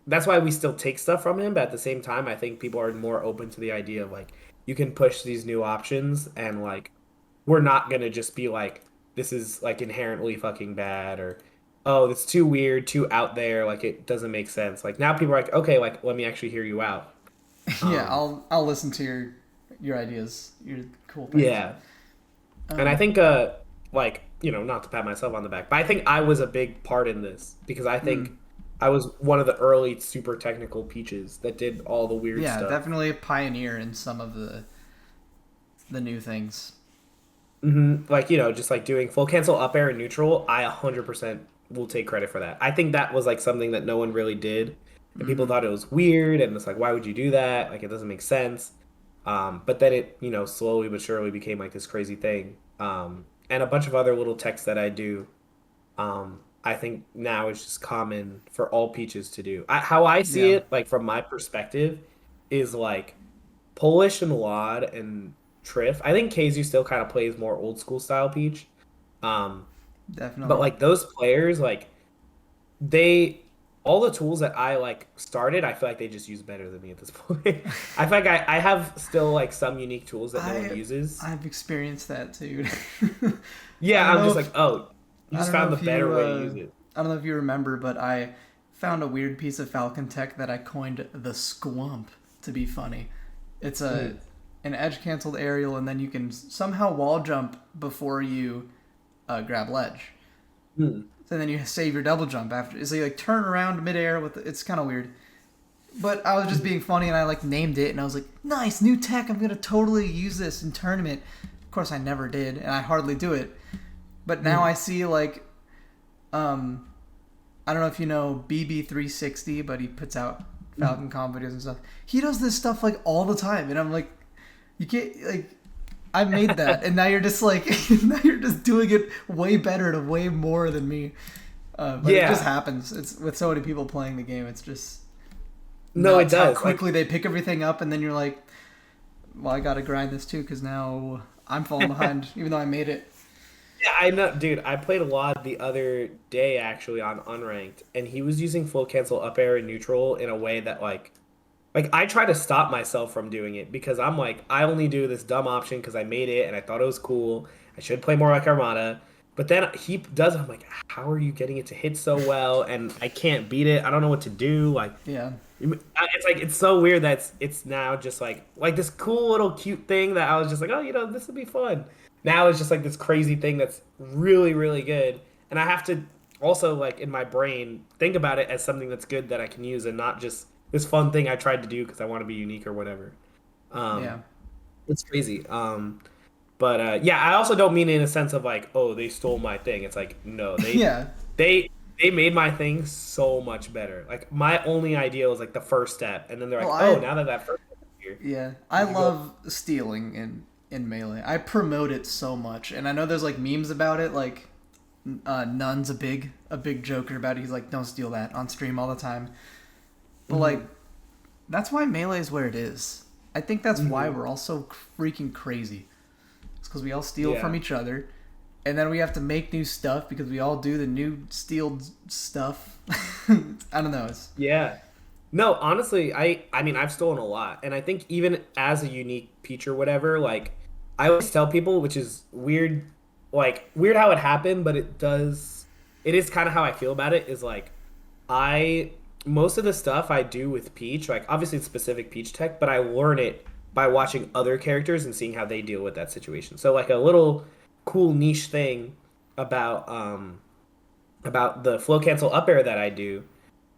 that's why we still take stuff from him. But at the same time, I think people are more open to the idea of like you can push these new options and like we're not gonna just be like this is like inherently fucking bad or oh it's too weird, too out there, like it doesn't make sense. Like now people are like okay, like let me actually hear you out. yeah. Um, I'll listen to your ideas, your cool things. yeah, and I Um, think like not to pat myself on the back, but I think I was a big part in this because I think mm, I was one of the early super technical peaches that did all the weird yeah, stuff. definitely a pioneer in some of the new things. Like just like doing full cancel up air and neutral, I 100% will take credit for that. I think that was like something that no one really did, and people Hmm. thought it was weird, and it's like why would you do that? Like it doesn't make sense. But then it slowly but surely became like this crazy thing. and a bunch of other little texts that I do. I think now is just common for all Peaches to do. How I see Yeah, it, like from my perspective, is like Polish and Lod and Triff. I think KZ still kind of plays more old school style Peach. Um, but definitely. like those players, like they all the tools that I like started, I feel like they just use better than me at this point. I feel like I have still like some unique tools that no one I uses. I've experienced that too. I Yeah, don't I'm know just if like, oh, you I just don't know found the if you better way to use it. I don't know if you remember, but I found a weird piece of Falcon tech that I coined the squump to be funny. It's a Mm, an edge canceled aerial, and then you can somehow wall jump before you grab ledge. mm. So then you save your double jump after. So you like turn around midair with it's kind of weird. But I was just being funny, and I like named it, and I was like, nice new tech. I'm gonna totally use this in tournament. Of course, I never did, and I hardly do it. But now I see like um, I don't know if you know BB360, but he puts out Falcon comp videos and stuff. He does this stuff like all the time, and I'm like, you can't like. I made that, and now you're just like, now you're just doing it way better and way more than me. But it just Yeah, happens. It's with so many people playing the game. It's just no, it nuts how does. Like, quickly they pick everything up, and then you're like, well, I gotta grind this too because now I'm falling behind, even though I made it. yeah, I know, dude. I played a lot the other day actually on unranked, and he was using full cancel up air and neutral in a way that like I try to stop myself from doing it because I'm like, I only do this dumb option because I made it and I thought it was cool. I should play more like Armada. But then he does it. I'm like, how are you getting it to hit so well? And I can't beat it. I don't know what to do. Like, Yeah, it's like it's so weird that it's now just like this cool little cute thing that I was just like, oh, this would be fun. Now it's just like this crazy thing that's really really good, and I have to also like in my brain think about it as something that's good that I can use and not just this fun thing I tried to do because I want to be unique or whatever. yeah, Um, it's crazy. But yeah, I also don't mean it in a sense of like, oh, they stole my thing. It's like, no, yeah. they they made my thing so much better. Like my only idea was like the first step, and then they're Well, like, oh, I now that that first step is here, yeah, I you go. love stealing in Melee. I promote it so much, and I know there's like memes about it. Like, Nun's a big joker about it. He's like, don't steal that on stream all the time. But like, Hmm. that's why Melee is where it is. I think that's why Hmm. we're all so freaking crazy. It's because we all steal from Yeah. each other, and then we have to make new stuff because we all do the new stealed stuff. I don't know. It's Yeah. No, honestly, I mean I've stolen a lot, and I think even as a unique Peach or whatever, like I always tell people, which is weird, like weird how it happened, but it does. It is kind of how I feel about it. Is like I most of the stuff I do with Peach, like obviously it's specific Peach tech, but I learn it by watching other characters and seeing how they deal with that situation. So like a little cool niche thing about about the flow cancel up air that I do,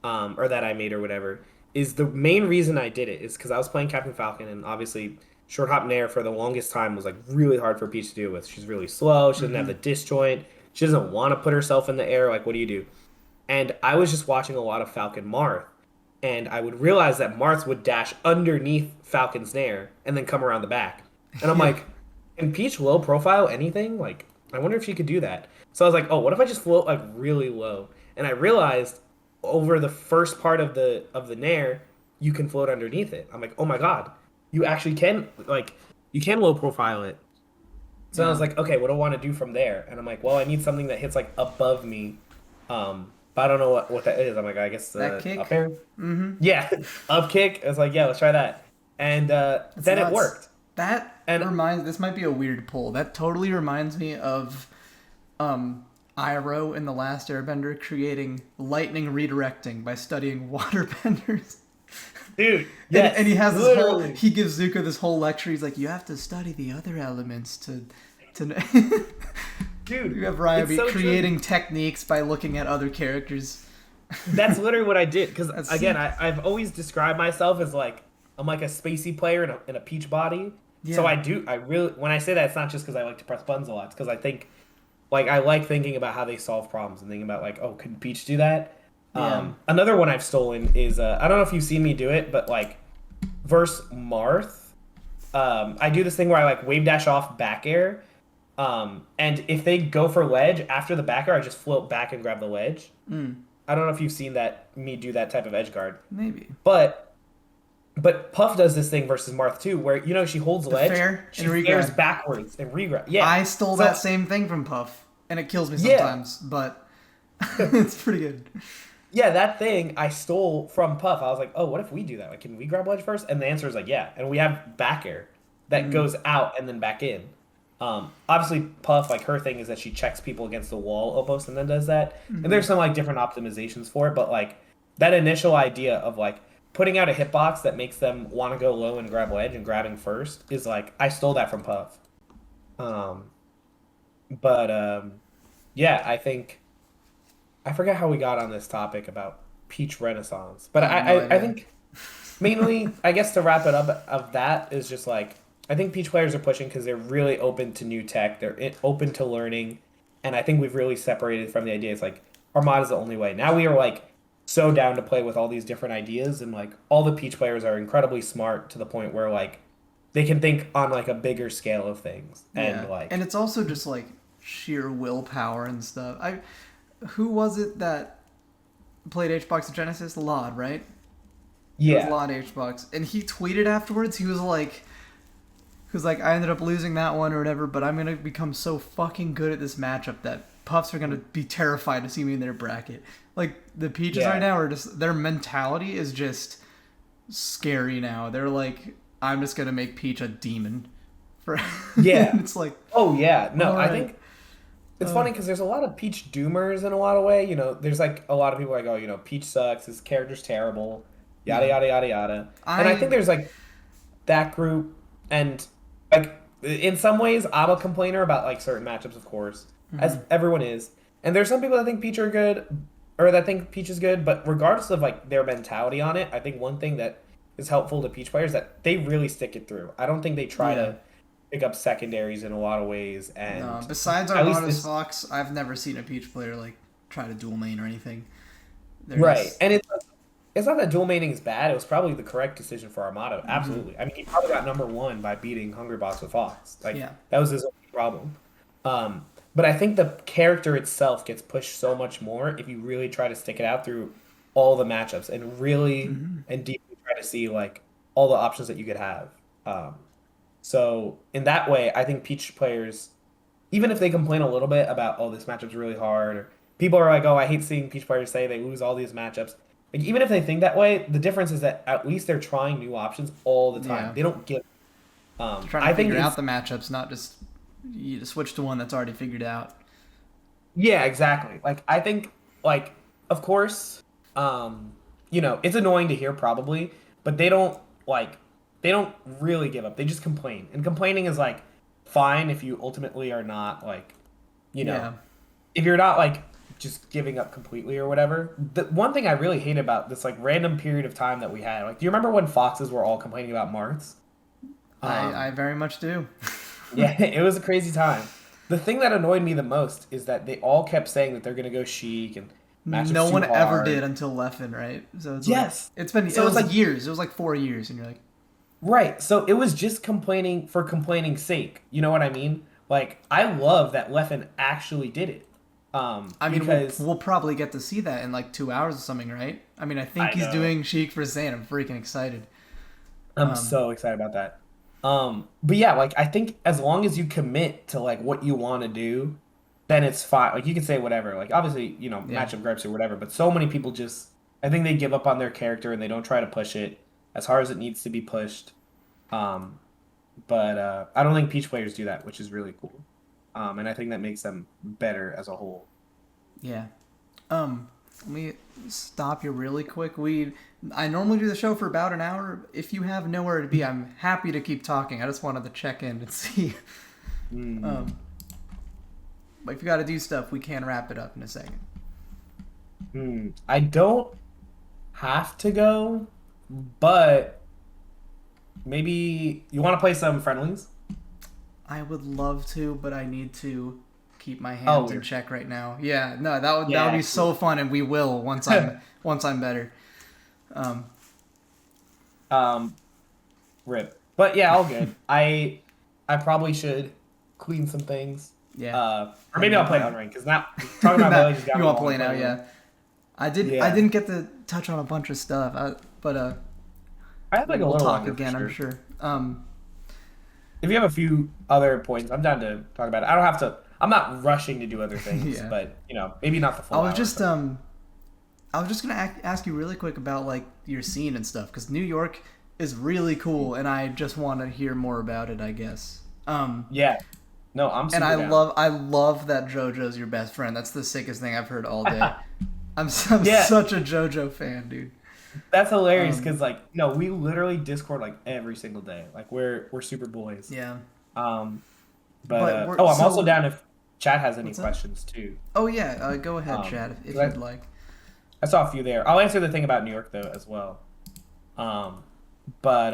or that I made or whatever, is the main reason I did it is because I was playing Captain Falcon and obviously short hop nair for the longest time was like really hard for Peach to deal with. She's really slow. She doesn't have mm-hmm. the disjoint. She doesn't want to put herself in the air. Like, what do you do? And I was just watching a lot of Falcon Marth, and I would realize that Marth would dash underneath Falcon's nair and then come around the back. And I'm Yeah, like, can Peach low profile anything? Like, I wonder if she could do that. So I was like, oh, what if I just float like really low? And I realized over the first part of the nair, you can float underneath it. I'm like, oh my god, you actually can like you can low profile it. So I yeah. was like, okay, what do I want to do from there? And I'm like, well, I need something that hits like above me. But I don't know what that is. I'm like, I guess That up kick. air. Mm-hmm. Yeah, up kick. I was like, yeah, let's try that. And It's then it nuts. worked. That And reminds. This might be a weird pull. That totally reminds me of Iroh in The Last Airbender creating lightning redirecting by studying waterbenders. dude, And yes, he has this whole. literally. He gives Zuko this whole lecture. He's like, you have to study the other elements to. You Dude, have it's Ryobeat so true. creating techniques by looking at other characters. That's literally what I did. Because That's again, sick. I've always described myself as like I'm like a spacey player in a peach body. So Yeah. I really when I say that, it's not just because I like to press buttons a lot. It's because I think like I like thinking about how they solve problems and thinking about like, oh, could Peach do that? Yeah. Another one I've stolen is I don't know if you've seen me do it, but like verse Marth, I do this thing where I like wave dash off back air, And if they go for ledge after the back air, I just float back and grab the ledge. I don't know if you've seen me do that type of edge guard. Maybe. But Puff does this thing versus Marth too, where she holds The ledge, fair she and fares regrab. backwards and regrab. Yeah, I stole so, that same thing from Puff, and it kills me Yeah. sometimes, but it's pretty good. Yeah, that thing I stole from Puff. I was like, oh, what if we do that? Like, can we grab ledge first? And the answer is like, yeah. And we have back air that goes out and then back in. Obviously, Puff, like her thing is that she checks people against the wall almost and then does that. And there's some like different optimizations for it, but like that initial idea of like putting out a hitbox that makes them want to go low and grab ledge and grabbing first is like I stole that from Puff. Yeah, I forget how we got on this topic about Peach Renaissance, but I think mainly, I guess to wrap it up of that is just like, I think Peach players are pushing because they're really open to new tech, they're open to learning, and I think we've really separated from the idea. It's like, Armada's the only way. Now we are like so down to play with all these different ideas, and like all the Peach players are incredibly smart to the point where like they can think on like a bigger scale of things, and and it's also just like sheer willpower and stuff. Who was it that played HBox and Genesis? Lod, right? Yeah. It was Lod HBox. And he tweeted afterwards, he was like, I ended up losing that one or whatever, but I'm going to become so fucking good at this matchup that Puffs are going to be terrified to see me in their bracket. Like, the Peaches right now are just, their mentality is just scary now. They're like, I'm just going to make Peach a demon. Yeah. It's like, oh yeah. No, right. I think it's funny because there's a lot of Peach doomers in a lot of way. There's like a lot of people like, oh, Peach sucks, his character's terrible, yada yada yada yada. And I think there's like that group, and like in some ways I'm a complainer about like certain matchups, of course, as everyone is. And there's some people that think Peach are good, or that think Peach is good, but regardless of like their mentality on it, I think one thing that is helpful to Peach players is that they really stick it through. I don't think they try to pick up secondaries in a lot of ways, and besides Armada's Fox, I've never seen a Peach player like try to dual main or anything. Right, and it's not that dual maining is bad. It was probably the correct decision for Armada. Absolutely. I mean, he probably got #1 by beating Hungrybox with Fox. Like that was his only problem. But I think the character itself gets pushed so much more if you really try to stick it out through all the matchups and really and deeply try to see like all the options that you could have. So in that way, I think Peach players, even if they complain a little bit about, oh, this matchup's really hard, or people are like, oh, I hate seeing Peach players say they lose all these matchups. Like, even if they think that way, the difference is that at least they're trying new options all the time. Yeah. They don't give. Trying to figure out the matchups, not just you switch to one that's already figured out. Yeah, exactly. Like, I think, like, of course, it's annoying to hear probably, but they don't really give up. They just complain. And complaining is like fine if you ultimately are not like, if you're not like just giving up completely or whatever. The one thing I really hate about this like random period of time that we had, like, do you remember when Foxes were all complaining about Marths? I very much do. Yeah, it was a crazy time. The thing that annoyed me the most is that they all kept saying that they're going to go Sheik and no one ever did until Leffen, right? So it's it's been like years. It was like 4 years, and you're like, right. So it was just complaining for complaining's sake. You know what I mean? Like, I love that Leffen actually did it. I mean, we'll probably get to see that in like 2 hours or something, right? I mean, I think he's doing Sheik for Zan. I'm freaking excited. I'm so excited about that. But yeah, like, I think as long as you commit to like what you want to do, then it's fine. Like, you can say whatever. Like, obviously, matchup gripes or whatever. But so many people I think they give up on their character and they don't try to push it as hard as it needs to be pushed. But I don't think Peach players do that, which is really cool. And I think that makes them better as a whole. Yeah. Let me stop you really quick. I normally do the show for about an hour. If you have nowhere to be, I'm happy to keep talking. I just wanted to check in and see. But if you got to do stuff, we can wrap it up in a second. I don't have to go, but maybe you want to play some friendlies? I would love to, but I need to keep my hands in check right now. Yeah, no, that would be so fun, and we will once I'm better. Rip. But yeah, all good. I probably should clean some things. Yeah. Or Have a maybe I'll good play time. Unranked because now talking about Nah, Melee just got you me want to wanting play to now? play more. Yeah. I Yeah, didn't get to touch on a bunch of stuff, but I have like a we'll little talk longer for again, I'm sure. sure. If you have a few other points, I'm down to talk about it. I don't have to. I'm not rushing to do other things, Yeah. but maybe not the I full was hour or just something. I was just gonna ask you really quick about like your scene and stuff because New York is really cool, and I just want to hear more about it. I guess. Yeah, no, I'm And super down. I love that JoJo's your best friend. That's the sickest thing I've heard all day. I'm Yeah, such a JoJo fan, dude. that's hilarious Um, because like no, we literally Discord like every single day. Like we're super boys. yeah, Um, but but we're oh, I'm also so down if Chad has any what's that? questions too. Oh yeah, go ahead, Um, Chad, if 'Cause you'd like. I saw a few there. I'll answer the thing about New York though as well. Um, but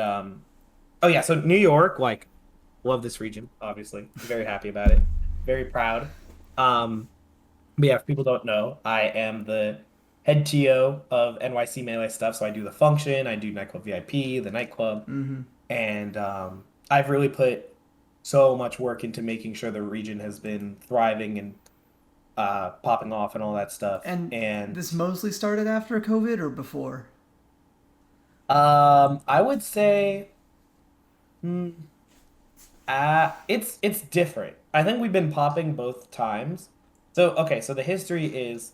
oh yeah, so New York, like, love this region. Obviously, very happy about it. Very proud. Um, but yeah, if people don't know, I am the head TO of NYC Melee stuff. So I do the function, I do nightclub VIP, the nightclub, Mm-hmm. and I've really put so much work into making sure the region has been thriving and popping off and all that stuff. And And this mostly started after COVID or before? I would say. Hmm, it's different. I think we've been popping both times. So okay, so the history is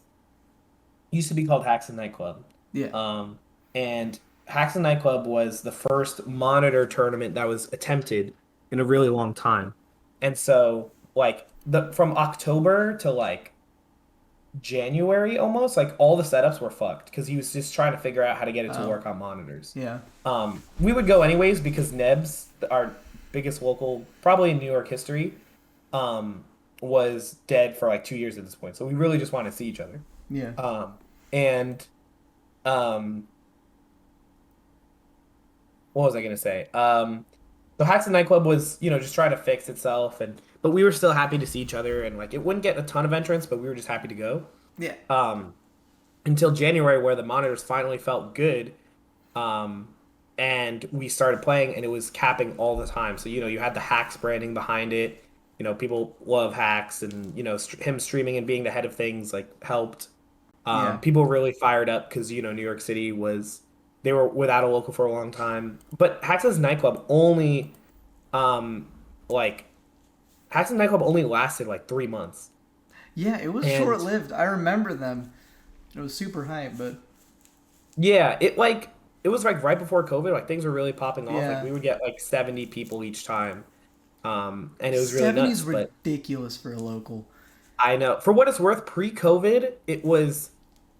used to be called Haxton Nightclub. Yeah. Um, and Haxton Nightclub was the first monitor tournament that was attempted in a really long time. And so like the from October to like January almost, like all the setups were fucked because he was just trying to figure out how to get it to Oh, work on monitors. yeah. We would go anyways because Nebs, our biggest local, probably in New York history, um, was dead for like 2 years at this point. So we really just wanted to see each other. Yeah. Um, and um, what was I gonna say? So Hacks and Nightclub was, just trying to fix itself, and but we were still happy to see each other, and like it wouldn't get a ton of entrants, but we were just happy to go. Yeah. Um, until January, where the monitors finally felt good, um, and we started playing, and it was capping all the time. So you had the Hacks branding behind it. People love Hacks, and him streaming and being the head of things like helped. Yeah. People really fired up because New York City was they were without a local for a long time. But Hax's nightclub only um like Hax's nightclub only lasted like 3 months. Yeah, it was short And lived. I remember them. It was super hype, but yeah, it was like right before COVID, like things were really popping off. Like yeah. we would get like 70 people each time. And it was really 70's nuts. But ridiculous for a local. I know for what it's worth, pre-COVID, it was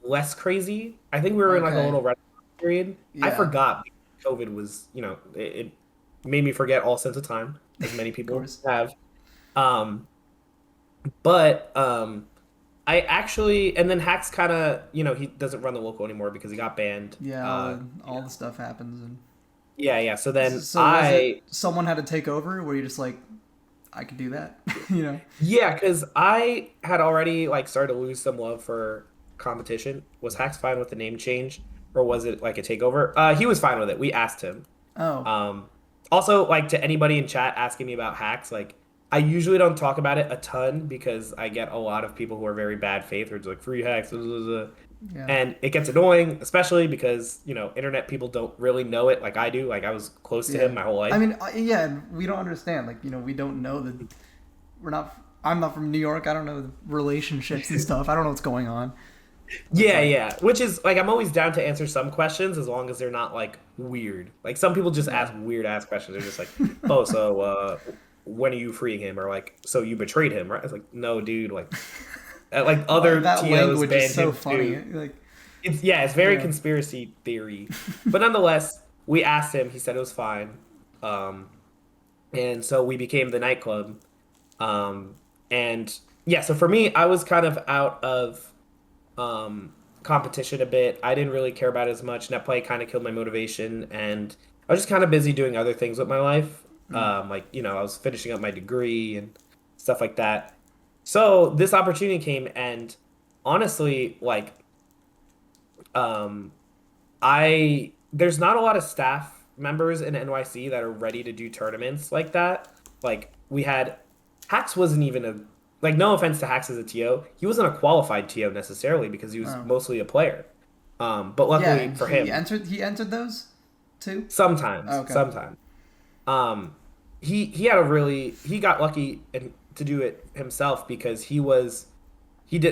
less crazy. I think we were in like a Okay. little red period. I Yeah, forgot COVID was, it made me forget all sense of time, as many of people course. have. Um, but I actually, and then Hacks kind of, he doesn't run the local anymore because he got banned. Yeah, all the stuff happens and Yeah, yeah. So then so was it someone had to take over where you just like I could do that, you know? yeah, because I had already like started to lose some love for competition. Was Hacks fine with the name change, or was it like a takeover? He was fine with it. We asked him. Oh, Um, Also, like to anybody in chat asking me about hacks, like I usually don't talk about it a ton because I get a lot of people who are very bad faith or just like free hacks, blah, blah, blah. yeah. And it gets annoying, especially because internet people don't really know it like I do. Like I was close to Yeah. him my whole I life. mean, yeah, and we don't understand. Like, we don't know that we're not. I'm not from New York. I don't know the relationships and stuff. I don't know what's going on. It's Yeah, like, yeah. Which is like I'm always down to answer some questions as long as they're not like weird. Like some people just yeah. ask weird ass questions. They're just like, "Oh, so when are you freeing him?" Or like, "So you betrayed him?" Right? It's like, "No, dude." Like other That TOs language is banned so him funny. too. Like, It's very yeah, conspiracy theory. But nonetheless, we asked him. He said it was fine. Um, and so we became the nightclub. Um, and yeah, so for me, I was kind of out of competition a bit. I didn't really care about it as much. Net play kind of killed my motivation, and I was just kind of busy doing other things with my life. Like I was finishing up my degree and stuff like that. So this opportunity came, and honestly, like um, I there's not a lot of staff members in NYC that are ready to do tournaments like that. Like we had Hax wasn't even a like no offense to Hax as a TO, he wasn't a qualified TO necessarily because he was Oh. mostly a player. But Yeah, luckily and for him, he entered those too? sometimes, Okay. sometimes. Um, he had a really he got lucky and to do it himself because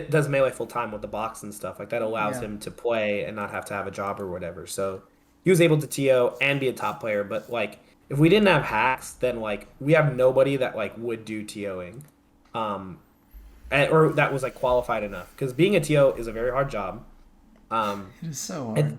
does melee full time with the box and stuff like that allows Yeah. him to play and not have to have a job or whatever. So he was able to TO and be a top player. But like if we didn't have hacks, then like we have nobody that like would do TOing, um, or that was like qualified enough because being a TO is a very hard job. Um, It is so it, hard.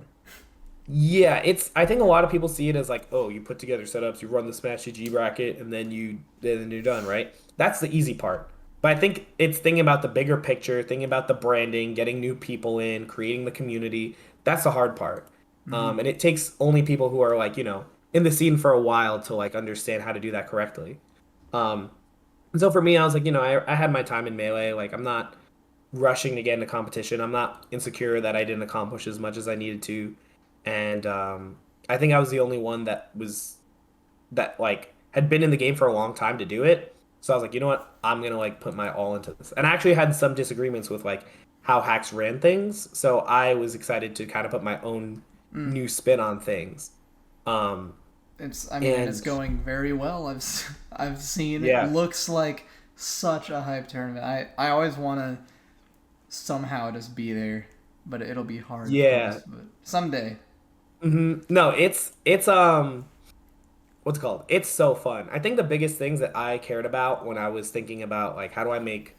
yeah, it's. I think a lot of people see it as like, oh, you put together setups, you run the Smash GG bracket, and then you're done, right? That's the easy part. But I think it's thinking about the bigger picture, thinking about the branding, getting new people in, creating the community. That's the hard part. Hmm. And it takes only people who are like, in the scene for a while to like understand how to do that correctly. Um, and so for me, I was like, I had my time in Melee. Like, I'm not rushing to get into competition. I'm not insecure that I didn't accomplish as much as I needed to. And I think I was the only one that like had been in the game for a long time to do it. So I was like, you know what? I'm gonna like put my all into this. And I actually had some disagreements with like how hacks ran things. So I was excited to kind of put my own Mm. new spin on things. Um, It's I mean, and it's and going very well. I've seen it yeah, looks like such a hype tournament. I always want to somehow just be there, but it'll be hard, of yeah. course. But someday. No, it's what's it called? It's so fun. I think the biggest things that I cared about when I was thinking about like how do I make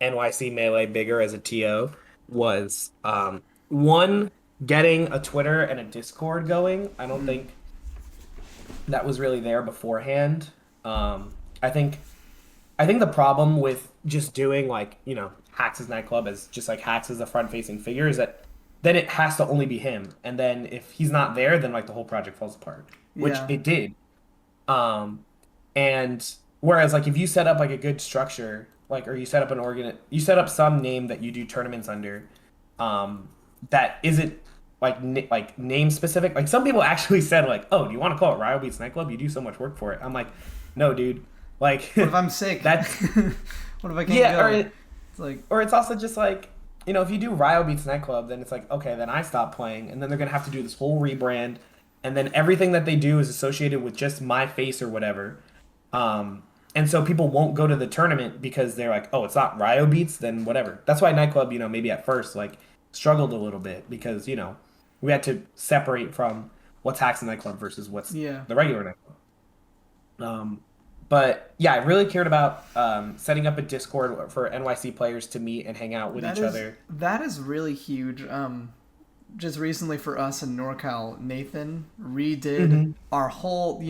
NYC Melee bigger as a TO was one getting a Twitter and a Discord going. I don't Mm. think that was really there beforehand. I think the problem with just doing like Hacks' nightclub as just like Hacks as a front facing figure is that then it has to only be him, and then if he's not there, then like the whole project falls apart, which Yeah. it did. Um, and whereas like if you set up like a good structure, like or you set up you set up some name that you do tournaments under, that isn't like name specific. Like some people actually said like, "Oh, do you want to call it Ryobeat's Nightclub? You do so much work for it." I'm like, "No, dude. Like What if I'm sick? that's What if I can't yeah." go? It's like Or it's also just like if you do Ryobeat's Nightclub, then it's like okay, then I stop playing, and then they're gonna have to do this whole rebrand, and then everything that they do is associated with just my face or whatever. And so people won't go to the tournament because they're like, oh, it's not Ryobeats, then whatever. That's why Nightclub, maybe at first like struggled a little bit because we had to separate from what's Hacks and Nightclub versus what's yeah. the regular Nightclub. Um, but yeah, I really cared about setting up a Discord for NYC players to meet and hang out with That each is other. that is really huge. Just recently for us in NorCal, Nathan redid Hmm. our whole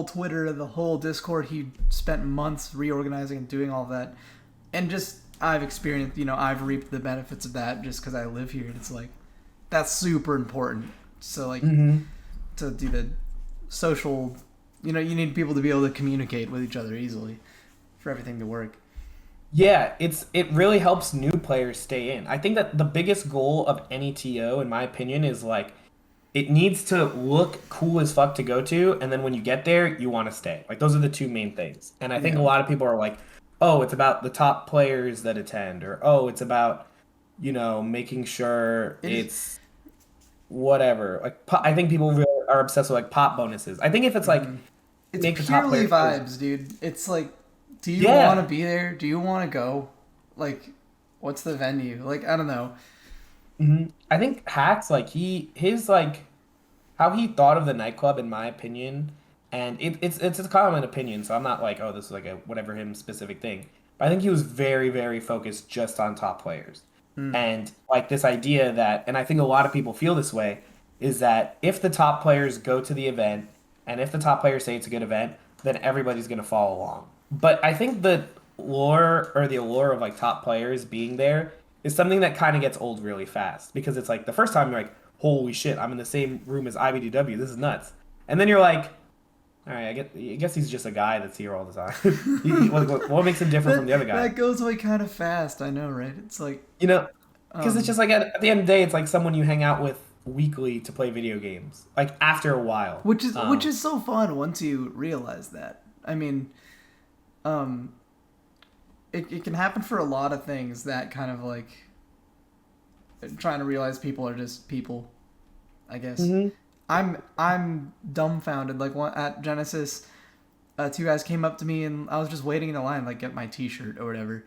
Twitter, the whole Discord. He spent months reorganizing and doing all that, and just I've experienced, I've reaped the benefits of that just because I live here. And it's like that's super important. So like Hmm. to do the social, you need people to be able to communicate with each other easily for everything to work. Yeah, it really helps new players stay in. I think that the biggest goal of any TO, in my opinion, is like it needs to look cool as fuck to go to, and then when you get there, you want to stay. Like those are the two main things. And I think a Yeah. lot of people are like, oh, it's about the top players that attend, or oh, it's about, making sure It is. it's whatever. Like I think people really are obsessed with like pop bonuses. I think if it's like Mhm. It's make the top purely player feel vibes, dude. It's like, do you want to yeah. be there? Do you want to go? Like, what's the venue? Like, I don't know. I think Hacks like his like how he thought of the nightclub in my opinion, and it's a common opinion, so I'm not like, oh, this is like a whatever him specific thing. But I think he was very, very focused just on top players. Hmm. And like this idea that, and I think a lot of people feel this way, is that if the top players go to the event and if the top players say it's a good event, then everybody's gonna follow along. But I think the lore or the allure of like top players being there is something that kind of gets old really fast because it's like the first time you're like, holy shit, I'm in the same room as IBDW. This is nuts. And then you're like, all right, I guess he's just a guy that's here all the time. What makes him different from That the other guy? that goes away kind of fast. I know, right? It's like, You know, because it's um, just like at the end of the day, it's like someone you hang out with weekly to play video games. Like after a while. which is so fun once you realize that. I mean, um, it can happen for a lot of things that kind of like trying to realize people are just people, I guess. Hmm. I'm dumbfounded. Like at Genesis, two guys came up to me and I was just waiting in the line, like get my T-shirt or whatever.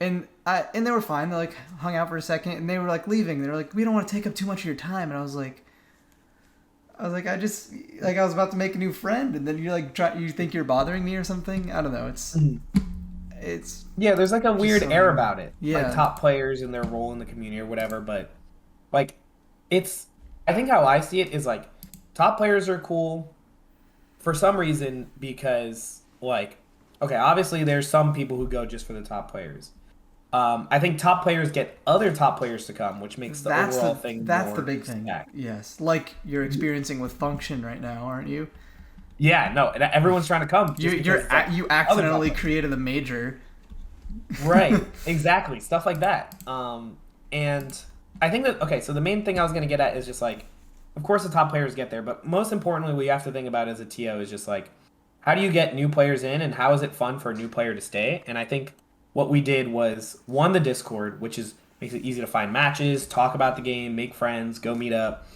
And they were fine. They like hung out for a second and they were like leaving. They were like, we don't want to take up too much of your time. And I was like, I just like I was about to make a new friend, and then you're like you think you're bothering me or something. I don't know. It's Yeah, there's like a weird air weird. about it. Yeah. Like top players and their role in the community or whatever, but like it's I think how I see it is like top players are cool for some reason because like okay, obviously there's some people who go just for the top players. I think top players get other top players to come, which makes the overall thing That's more the big thing. stacked. Yes, like you're experiencing with Function right now, aren't you? Yeah, no, everyone's trying to come. You accidentally created a major. Right, exactly, stuff like that. And I think that okay, so the main thing I was gonna get at is just like, of course the top players get there, but most importantly, what you have to think about as a TO is just like, how do you get new players in, and how is it fun for a new player to stay? And I think what we did was the Discord, which is makes it easy to find matches, talk about the game, make friends, go meet up,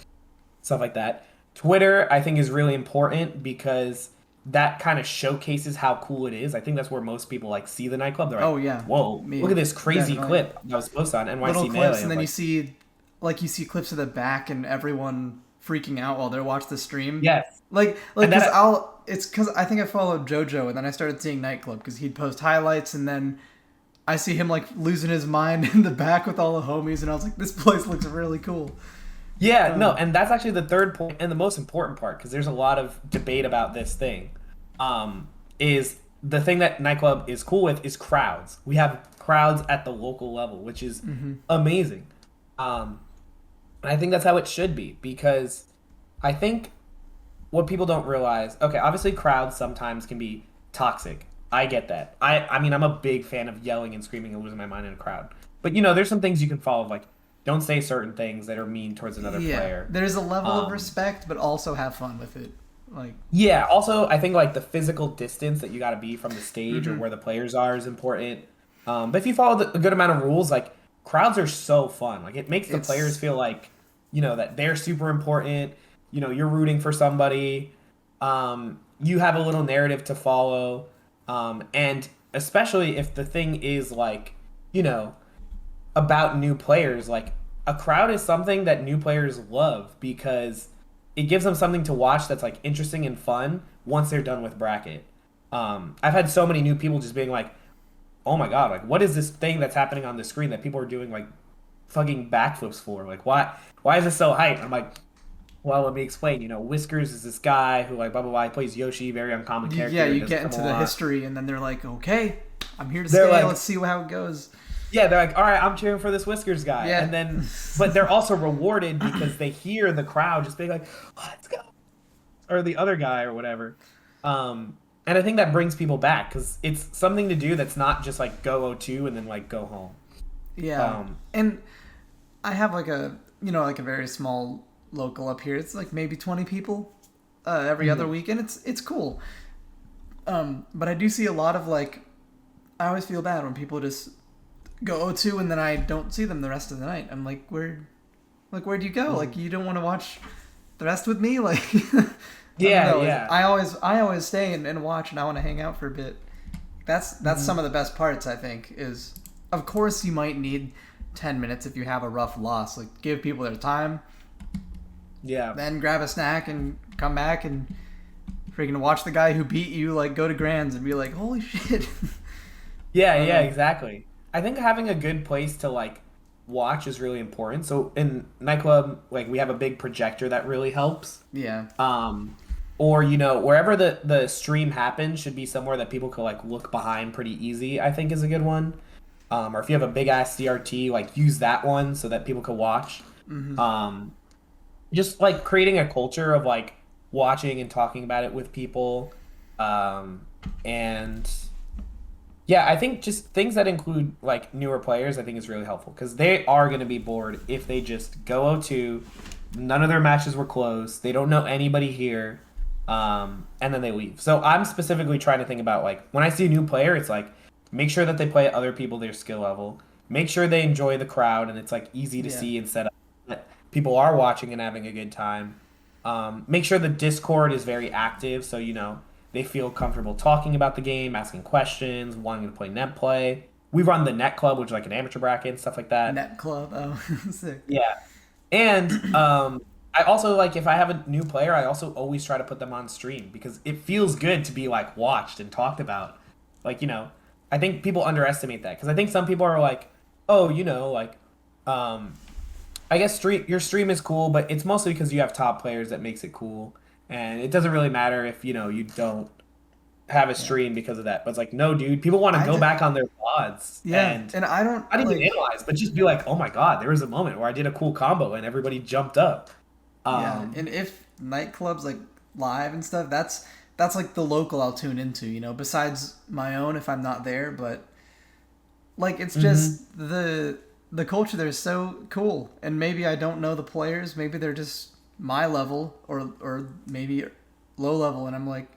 stuff like that. Twitter, I think, is really important because that kind of showcases how cool it is. I think that's where most people like see the nightclub. They're like, Oh yeah. whoa, look at this crazy Definitely. clip that was posted on NYC Little Melee. clips, and then like, you see clips of the back and everyone freaking out while they're watching the stream. yes, Like And because it's because I think I followed JoJo, and then I started seeing Nightclub because he'd post highlights, and then I see him like losing his mind in the back with all the homies, and I was like, this place looks really cool. yeah, no, and that's actually the third point and the most important part because there's a lot of debate about this thing. Is the thing that nightclub is cool with is crowds. We have crowds at the local level, which is amazing. And I think that's how it should be because I think what people don't realize, okay, obviously crowds sometimes can be toxic. I get that. I mean, I'm a big fan of yelling and screaming and losing my mind in a crowd. But, there's some things you can follow, like, don't say certain things that are mean towards another player. There's a level of respect, but also have fun with it. Like, yeah, also, I think, like, the physical distance that you got to be from the stage or where the players are is important. But if you follow a good amount of rules, like, crowds are so fun. Like, it makes the players feel like, that they're super important. You're rooting for somebody. You have a little narrative to follow. And especially if the thing is like, about new players, like a crowd is something that new players love because it gives them something to watch that's like interesting and fun once they're done with bracket. I've had so many new people just being like, oh my God, like what is this thing that's happening on the screen that people are doing like fucking backflips for? Like why is this so hype? I'm like, well, let me explain. Whiskers is this guy who, like, blah, blah, blah. He plays Yoshi, very uncommon character. Yeah, you get into the history, and then they're like, okay, I'm here to They're stay. like- Let's see how it goes. Yeah, they're like, all right, I'm cheering for this Whiskers guy. Yeah. And then, but they're also rewarded because they hear the crowd just being like, let's go. Or the other guy or whatever. And I think that brings people back because it's something to do that's not just, like, go O2 and then, like, go home. Yeah. And I have, like, a very small local up here. It's like maybe 20 people every other weekend. It's cool. But I do see a lot of like I always feel bad when people just go O2 and then I don't see them the rest of the night. I'm like, where'd you go? Like you don't want to watch the rest with me? Like Yeah. I always stay and watch, and I want to hang out for a bit. That's some of the best parts, I think, is of course you might need 10 minutes if you have a rough loss. Like give people their time. Yeah. Then grab a snack and come back and freaking watch the guy who beat you like go to Grands and be like, holy shit. Yeah, exactly. I think having a good place to like watch is really important. So in nightclub, like we have a big projector that really helps. Yeah. Or wherever the stream happens should be somewhere that people can like look behind pretty easy. I think is a good one. Or if you have a big ass CRT, like use that one so that people can watch. Just like creating a culture of like watching and talking about it with people. And yeah, I think just things that include like newer players, I think is really helpful because they are going to be bored if they just go O2, none of their matches were close, they don't know anybody here, and then they leave. So I'm specifically trying to think about like when I see a new player, it's like Make sure that they play other people their skill level. Make sure they enjoy the crowd and it's like easy to Yeah. see instead of that people are watching and having a good time. Make sure the Discord is very active so they feel comfortable talking about the game, asking questions, wanting to play net play. We run the net club, which is like an amateur bracket and stuff like that. Net club. Oh, sick. Yeah. And I also like if I have a new player, I also always try to put them on stream because it feels good to be like watched and talked about. Like, I think people underestimate that because I think some people are like, "Oh, like um I guess your stream is cool, but it's mostly because you have top players that makes it cool. And it doesn't really matter if, you don't have a Yeah. stream because of that." But it's like, no, dude, people want to I go just, back on their VODs yeah, and and I don't not even like. analyze, but just be like, oh my God, there was a moment where I did a cool combo and everybody jumped up. Yeah, Um, and if nightclubs like live and stuff, that's like the local I'll tune into, besides my own if I'm not there, but like it's mhm. just the culture there is so cool. And maybe I don't know the players, maybe they're just my level or maybe low level and I'm like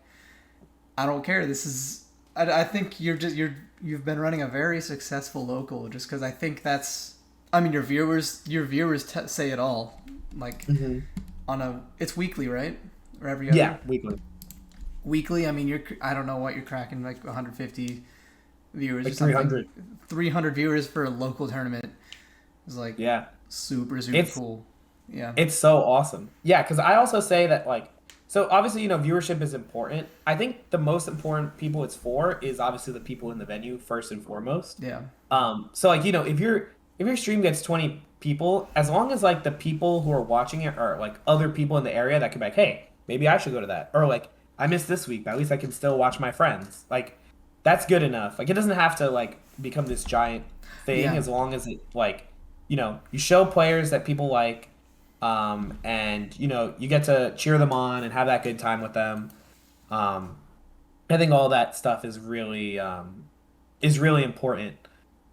I don't care. This is I think you've been running a very successful local just cuz I think that's I mean your viewers say it all. Like Mhm. on a it's weekly, right? Or every Yeah, other weekly, weekly. I mean, I don't know what you're cracking like 150 viewers or like something. 300. 300 viewers for a local tournament is like Yeah, super it's cool. Yeah. it's so awesome. Yeah, because I also say that like, so obviously viewership is important. I think the most important people it's for is obviously the people in the venue first and foremost. Yeah. So like if your stream gets 20 people, as long as like the people who are watching it are like other people in the area that could be like, hey, maybe I should go to that, or like I missed this week, but at least I can still watch my friends. Like that's good enough. Like it doesn't have to like become this giant thing Yeah. as long as it like you show players that people like, and you get to cheer them on and have that good time with them. Um, I think all that stuff is really important.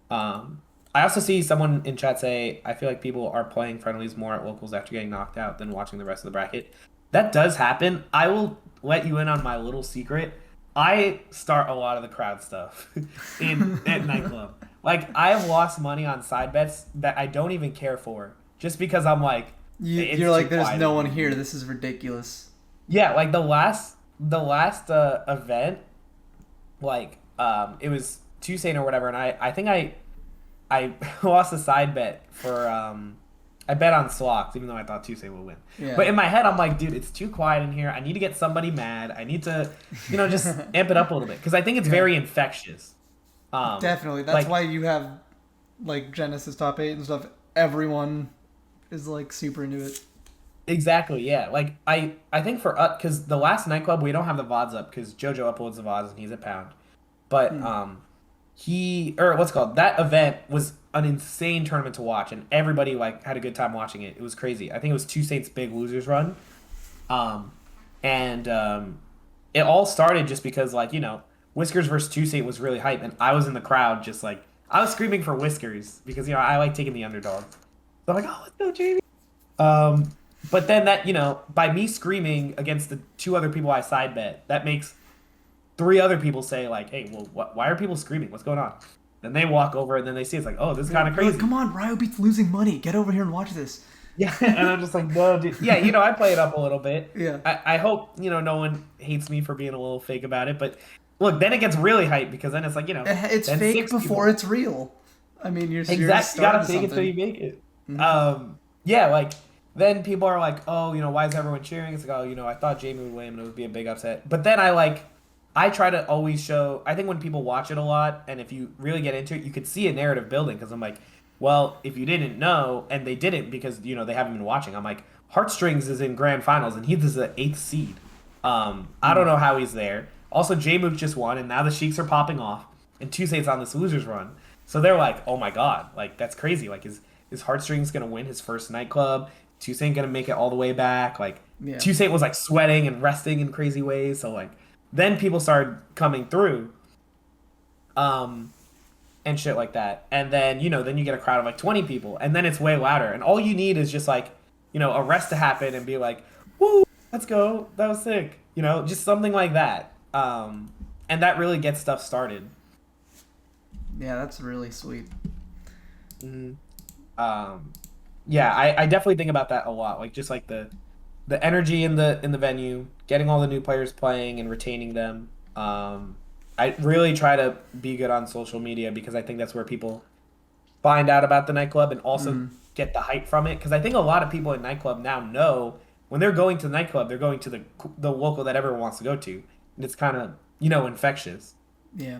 I also see someone in chat say, I feel like people are playing friendlies more at locals after getting knocked out than watching the rest of the bracket. That does happen. I will let you in on my little secret. I start a lot of the crowd stuff in at nightclub. Like I have lost money on side bets that I don't even care for, just because I'm like, You're it's too like there's quiet no in one here. here. This is ridiculous. Yeah, like the last event, like it was Tuesday or whatever, and I think I lost a side bet for I bet on Slox, even though I thought Tuesday would win. Yeah. But in my head I'm like, dude, it's too quiet in here. I need to get somebody mad. I need to, just amp it up a little bit because I think it's Yeah. very infectious. Definitely. That's Like why you have like Genesis top 8 and stuff. Everyone is like super into it. exactly, yeah. Like I think for us because the last nightclub we don't have the VODs up because JoJo uploads the VODs and he's at Pound. But Hmm. he or what's it called that event was an insane tournament to watch and everybody like had a good time watching it. It was crazy. I think it was Two Saints big losers run. Um and it all started just because like, Whiskers versus Two Saint was really hype and I was in the crowd just like I was screaming for Whiskers because I like taking the underdog. So I'm like, oh, let's go, Jamie. Um but then that, by me screaming against the two other people I side bet, that makes three other people say like, "Hey, well, why are people screaming? What's going on?" Then they walk over and then they see it's like, "Oh, this is kind of You're like, crazy." come on, Ryobeat's losing money. Get over here and watch this. Yeah, and I'm just like, "No, dude." Yeah, I play it up a little bit. Yeah. I hope no one hates me for being a little fake about it, but look, then it gets really hype because then it's like It's then fake six before people. it's real. I mean, you're Exactly, you gotta starting fake it till something. you make it. Hmm. Yeah, like then people are like, "Oh, why is everyone cheering?" It's like, "Oh, I thought Jamie would win and it would be a big upset." But then I try to always show. I think when people watch it a lot, and if you really get into it, you could see a narrative building. Because I'm like, well, if you didn't know, and they didn't because they haven't been watching. I'm like, Heartstrings is in grand finals, and he's the eighth seed. I don't know how he's there. Also, J Mook just won, and now the Sheiks are popping off, and Tuesday's on this losers run. So they're like, oh my god, like that's crazy. Like is Heartstrings gonna win his first nightclub? Tuesday gonna make it all the way back? Like Yeah. Tuesday was like sweating and resting in crazy ways. So like then people started coming through, um, and shit like that. And then then you get a crowd of like 20 people, and then it's way louder. And all you need is just like a rest to happen and be like, "Woo, let's go, that was sick." Just something like that. And that really gets stuff started. Yeah, that's really sweet. Hmm. Um, yeah, I definitely think about that a lot. Like just like the energy in the venue, getting all the new players playing and retaining them. I really try to be good on social media because I think that's where people find out about the nightclub and also Mm, get the hype from it. Because I think a lot of people in nightclub now know when they're going to the nightclub, they're going to the local that everyone wants to go to, and it's kind of infectious. yeah,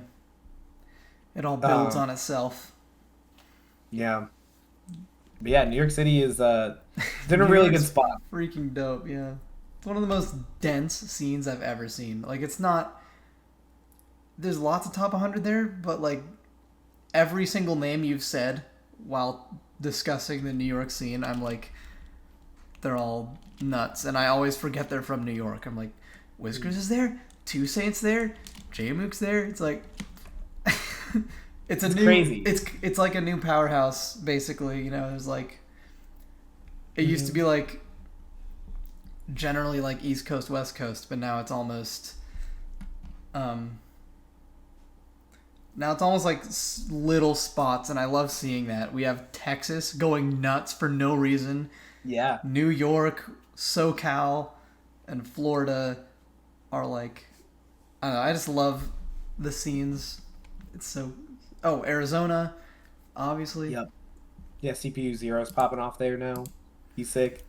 it all builds Um, on itself. yeah, but yeah, New York City is it's in a New really good York's spot. freaking dope. Yeah, it's one of the most dense scenes I've ever seen. Like, it's not. There's lots of top 100 there, but like every single name you've said while discussing the New York scene, I'm like, they're all nuts, and I always forget they're from New York. I'm like, Whiskers is there, Two Saints there, J Mook's there. It's like, it's a It's new, crazy. it's like a new powerhouse basically. You know, there's like, it used to Hmm. be like generally like East Coast, West Coast, but now it's almost, um, now it's almost like little spots, and I love seeing that. We have Texas going nuts for no reason. Yeah. New York, SoCal, and Florida are like, I don't know. I just love the scenes. It's so. Oh, Arizona, obviously. Yep. Yeah, CPU Zero's popping off there now. He's sick.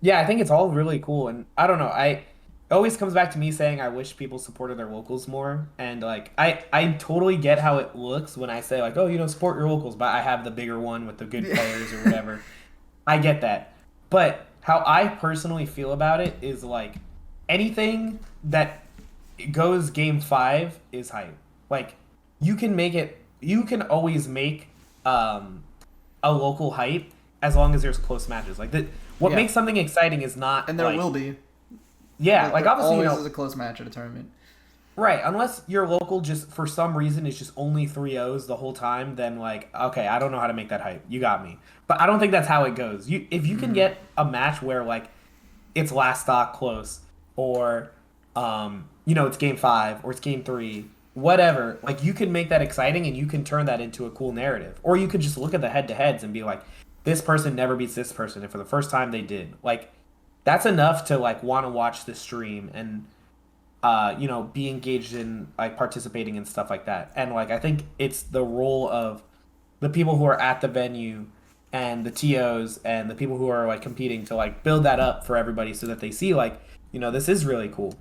Yeah, I think it's all really cool, and I don't know. I it always comes back to me saying I wish people supported their locals more, and like I totally get how it looks when I say like, oh, support your locals, but I have the bigger one with the good Yeah. players or whatever. I get that, but how I personally feel about it is like anything that goes game 5 is hype. Like you can always make um a local hype as long as there's close matches. Like that, what Yeah, makes something exciting is and not there like will be. yeah, Like like there obviously always is a close match at a tournament. right, unless your local just for some reason is just only 3-0s the whole time, then like okay, I don't know how to make that hype. You got me. But I don't think that's how it goes. You if you can Mm, get a match where like it's last stock close or it's game 5 or it's game 3, whatever, like you can make that exciting and you can turn that into a cool narrative, or you could just look at the head to heads and be like, this person never beats this person and for the first time they did, like that's enough to like want to watch the stream and be engaged in like participating and stuff like that. And like I think it's the role of the people who are at the venue and the TOs and the people who are like competing to like build that up for everybody so that they see like, this is really cool.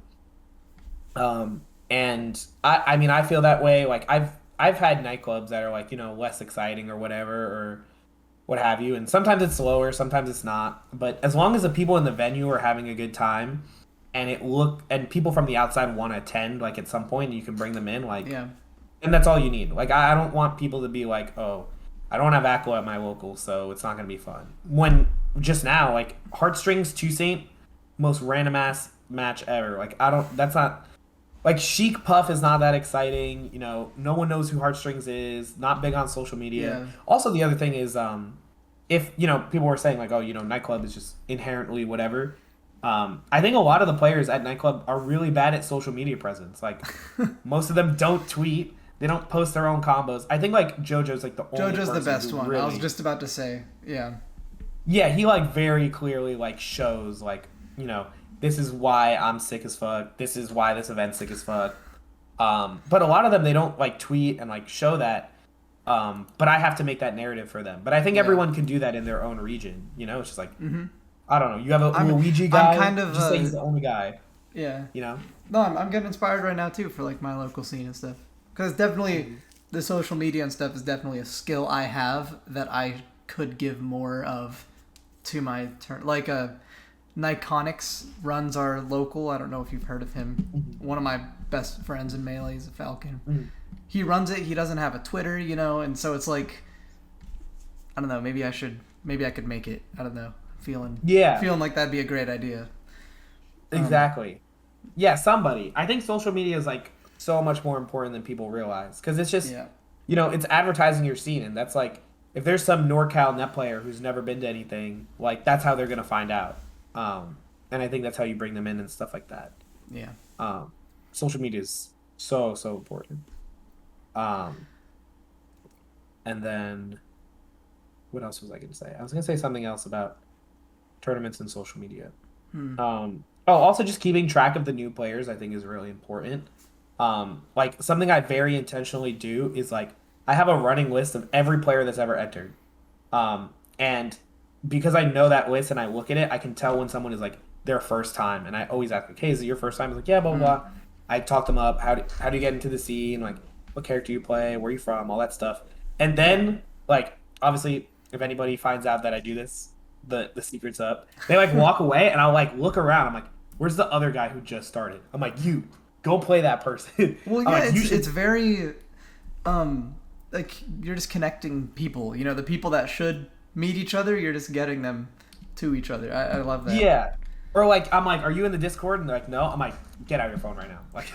And I mean I feel that way. Like I've had nightclubs that are like, less exciting or whatever or what have you. And sometimes it's slower, sometimes it's not. But as long as the people in the venue are having a good time and people from the outside want to attend like at some point and you can bring them in, like yeah, and that's all you need. Like I don't want people to be like, oh, I don't have Aklo at my local, so it's not gonna be fun. When just now, like Heartstrings Two Saint, most random ass match ever. Like I don't. That's not like Chic Puff is not that exciting. No one knows who Heartstrings is. Not big on social media. yeah, Also, the other thing is, if people were saying like, oh, nightclub is just inherently whatever. I think a lot of the players at nightclub are really bad at social media presence. Like most of them don't tweet. They don't post their own combos. I think like JoJo's like the only JoJo's the person best who one. I was really, just about to say, yeah, yeah, he like very clearly like shows like this is why I'm sick as fuck. This is why this event's sick as fuck. But a lot of them they don't like tweet and like show that. But I have to make that narrative for them. But I think yeah. everyone can do that in their own region. It's just like hmm I don't know. You have a I'm Luigi I'm guy. kind of Just say he's the only guy. yeah. You know. No, I'm getting inspired right now too for like my local scene and stuff. Because definitely Mhm. the social media and stuff is definitely a skill I have that I could give more of to my turn. Like Niconics runs our local. I don't know if you've heard of him. Mhm. One of my best friends in Melee is a Falcon. Mhm. He runs it. He doesn't have a Twitter, and so it's like I don't know. Maybe I could make it. I don't know. Yeah. Feeling like that'd be a great idea. Um, Exactly. Yeah. Somebody. I think social media is like so much more important than people realize because it's just yeah, it's advertising your scene, and that's like if there's some NorCal net player who's never been to anything, like that's how they're gonna find out. And I think that's how you bring them in and stuff like that. yeah. Um, social media is so important. Um, And then what else was I going to say? I was going to say something else about tournaments and social media. Hmm. Also just keeping track of the new players I think is really important. Like something I very intentionally do is like I have a running list of every player that's ever entered. And because I know that list and I look at it, I can tell when someone is like their first time. And I always ask, like, hey, is it your first time? It's like, yeah, blah, blah, Hmm. blah. I talk them up. How do you get into the scene? Like, what character you play? Where you from? All that stuff. And Yeah. then, like, obviously, if anybody finds out that I do this, the secret's up. They like walk away, and I'll like look around. I'm like, where's the other guy who just started? I'm like, you go play that person. Well, I'm yeah, like, you it's should. very like you're just connecting people. You know, the people that should meet each other, you're just getting them to each other. I love that. Yeah. Or like I'm like, are you in the Discord? And they're like, no. I'm like, get out of your phone right now. Like,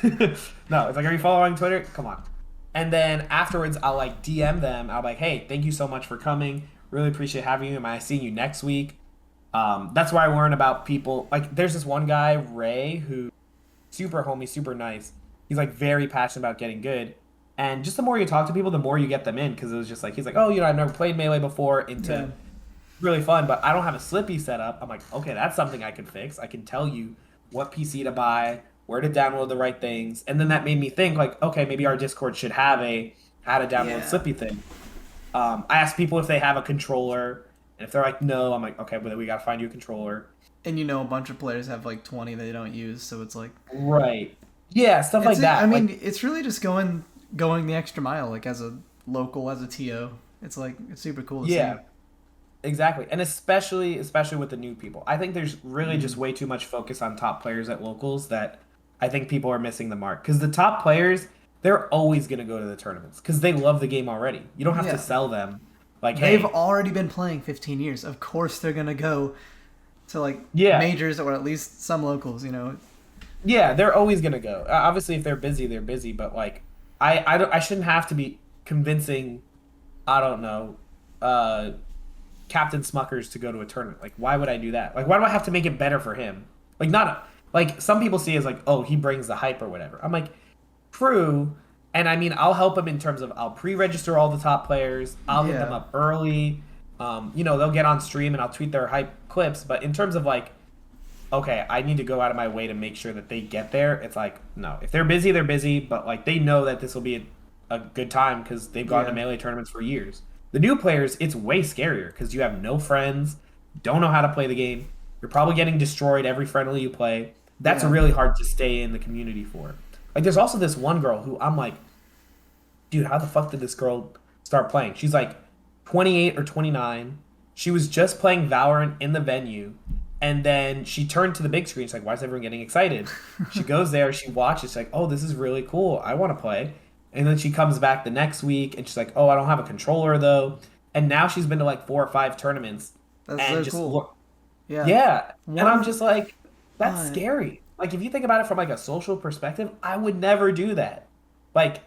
no. It's like, are you following Twitter? Come on. And then afterwards, I'll like DM them. I'll be like, hey, thank you so much for coming. Really appreciate having you. Am I seeing you next week? That's where I learn about people. Like, there's this one guy, Ray, who super homie, super nice. He's like very passionate about getting good. And just the more you talk to people, the more you get them in. Because it was just like he's like, oh, I've never played melee before. Yeah. Into really fun, but I don't have a Slippy set up. I'm like, okay, that's something I can fix. I can tell you what PC to buy, where to download the right things, and then that made me think like, okay, maybe our Discord should have a how to download Yeah. Slippy thing. I asked people if they have a controller, and if they're like, no, I'm like, okay, but then we gotta find you a controller. And you know, a bunch of players have like 20 they don't use, so it's like Right. Yeah, stuff like it's. I that. mean, Like, it's really just going the extra mile. Like as a local, as a TO, it's like it's super cool to see. yeah, exactly. And especially with the new people. I think there's really just Mm. way too much focus on top players at locals that I think people are missing the mark. Because the top players, they're always going to go to the tournaments because they love the game already. You don't have to Yeah. sell them like, They've hey, already been playing 15 years. Of course, they're gonna go to like yeah, majors or at least some locals. You know. yeah, they're always going to go. Obviously, if they're busy, they're busy. But like, I shouldn't have to be convincing, I don't know, uh, Captain Smuckers to go to a tournament. Like, why would I do that? Like, why do I have to make it better for him? Like, not like some people see it as like, oh, he brings the hype or whatever. I'm like, true. And I mean, I'll help them in terms of I'll pre-register all the top players. I'll hit them Yeah. up early. They'll get on stream and I'll tweet their hype clips. But in terms of like, okay, I need to go out of my way to make sure that they get there. It's like, no, if they're busy, they're busy. But like, they know that this will be a good time because they've gone to Yeah. melee tournaments for years. The new players, it's way scarier because you have no friends, don't know how to play the game. You're probably getting destroyed every friendly you play. That's Yeah. really hard to stay in the community for. Like, there's also this one girl who I'm like, dude, how the fuck did this girl start playing? She's like 28 or 29. She was just playing Valorant in the venue. And then she turned to the big screen. She's like, why is everyone getting excited? She goes there, she watches, she's like, oh, this is really cool. I want to play. And then she comes back the next week and she's like, oh, I don't have a controller though. And now she's been to like 4 or 5 tournaments That's and so just cool. look. Yeah. Yeah. And I'm One. just like, that's Uh, scary. Like, if you think about it from like a social perspective, I would never do that. Like,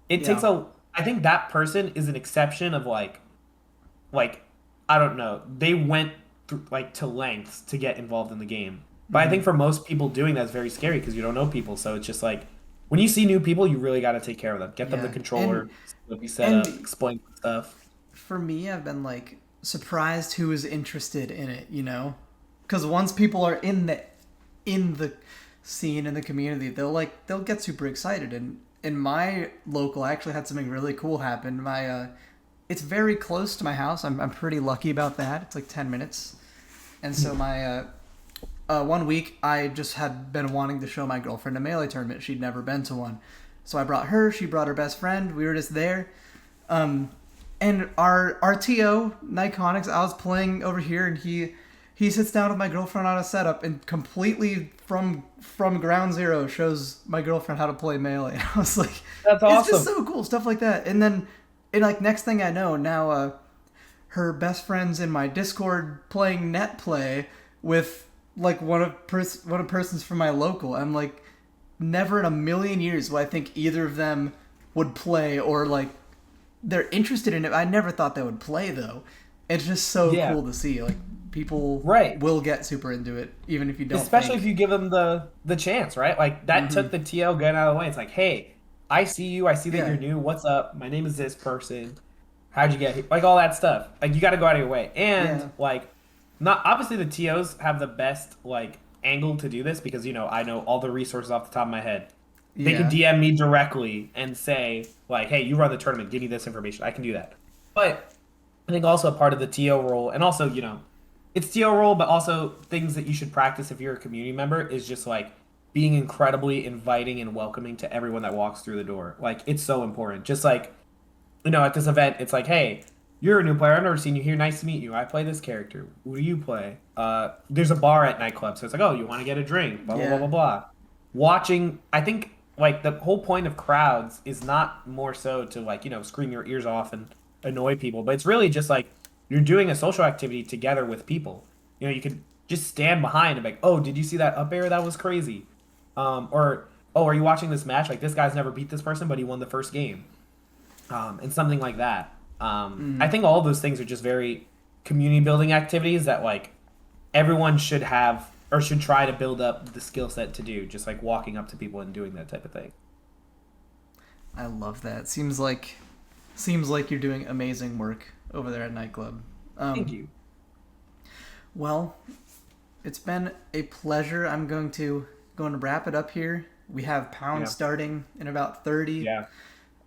it takes yeah. I think that person is an exception of like I don't know. They went through, like to lengths to get involved in the game. But I Hmm. think for most people doing that is very scary because you don't know people. So it's just like when you see new people, you really got to take care of them. Get them the Yeah. And controller, be set up, and explain stuff. for me, I've been like surprised who is interested in it. You know, because once people are in the scene in the community, they'll get super excited. And in my local, I actually had something really cool happen. It's very close to my house. I'm pretty lucky about that. It's like 10 minutes. And so my one week I just had been wanting to show my girlfriend a melee tournament. She'd never been to one, so I brought her. She brought her best friend. We were just there. And our RTO Nikonics, I was playing over here, and he sits down with my girlfriend on a setup and completely from ground zero shows my girlfriend how to play melee. And I was like, That's it's just awesome. so cool, stuff like that. And then, and like next thing I know, now her best friend's in my Discord playing net play with like one of persons from my local. I'm like, never in a million years will I think either of them would play or like they're interested in it. I never thought they would play though. It's just so Yeah. cool to see. Like people Right. will get super into it, even if you don't Especially if think. you give them the chance, right? Like that Hmm. took the TL gun out of the way. It's like, hey, I see you. I see that Yeah, you're new. What's up? My name is this person. How'd you get here? Like all that stuff. Like you got to go out of your way. And Yeah. like not obviously the TOs have the best like angle to do this because I know all the resources off the top of my head. They can Yeah. DM me directly and say like, "Hey, you run the tournament. Give me this information." I can do that. But I think also a part of the TO role, and also it's TO role, but also things that you should practice if you're a community member is just like being incredibly inviting and welcoming to everyone that walks through the door. Like it's so important. Just like at this event, it's like, hey, you're a new player. I've never seen you here. Nice to meet you. I play this character. Who do you play? There's a bar at nightclub, so it's like, oh, you want to get a drink? Blah blah blah Yeah. blah blah. Watching, I think, like the whole point of crowds is not more so to like scream your ears off and annoy people, but it's really just like you're doing a social activity together with people. You could just stand behind and be like, oh, did you see that up air? That was crazy. Or oh, are you watching this match? Like this guy's never beat this person, but he won the first game. And something like that. I think all of those things are just very community building activities that like everyone should have or should try to build up the skill set to do. Just like walking up to people and doing that type of thing. I love that. Seems like you're doing amazing work over there at nightclub. Thank you. Well, it's been a pleasure. I'm going to wrap it up here. We have Pound Yeah. starting in about 30. Yeah.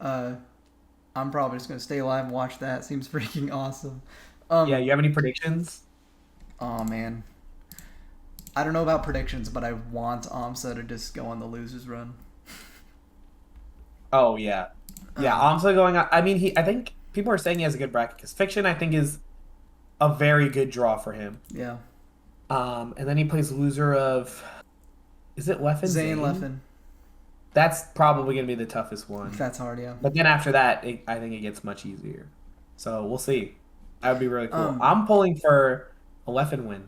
Uh, I'm probably just gonna stay alive and watch that. Seems freaking awesome. Yeah. You have any predictions? Oh man, I don't know about predictions, but I want Amsa to just go on the losers run. Oh yeah. Yeah. Amsa going on. I mean, I think people are saying he has a good bracket because Fiction I think is a very good draw for him. Yeah. And then he plays loser of. Is it Leffen? Zane Leffen. That's probably going to be the toughest one. That's hard, yeah. But then after that, I think it gets much easier. So we'll see. That would be really cool. Um, I'm pulling for a Leffen win.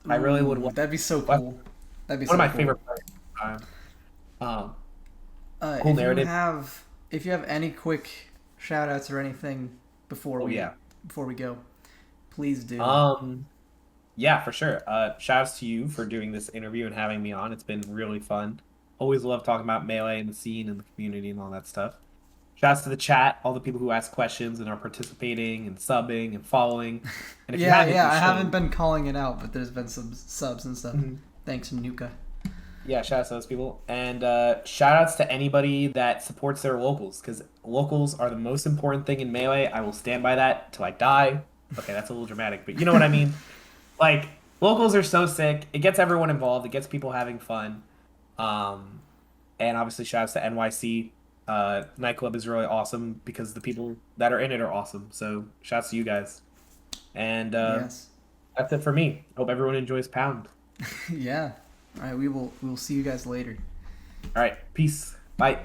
I really would want That'd be so cool. That'd be one so of my cool. favorite players of all time. Cool if narrative. if you have any quick shout outs or anything before we go, please do. Yeah, for sure. Shouts to you for doing this interview and having me on. It's been really fun. Always love talking about Melee and the scene and the community and all that stuff. Shouts to the chat, all the people who ask questions and are participating and subbing and following. And if you haven't, I haven't been calling it out, but there's been some subs and stuff. Mm-hmm. Thanks, Nuka. Yeah, shout outs to those people. And shout outs to anybody that supports their locals, because locals are the most important thing in Melee. I will stand by that till I die. Okay, that's a little dramatic, but you know what I mean? Like, locals are so sick. It gets everyone involved. It gets people having fun. And obviously shout outs to NYC. Nightclub is really awesome because the people that are in it are awesome. So shout outs to you guys. And Yes. that's it for me. Hope everyone enjoys Pound. Yeah. All right, we'll see you guys later. All right, peace. Bye.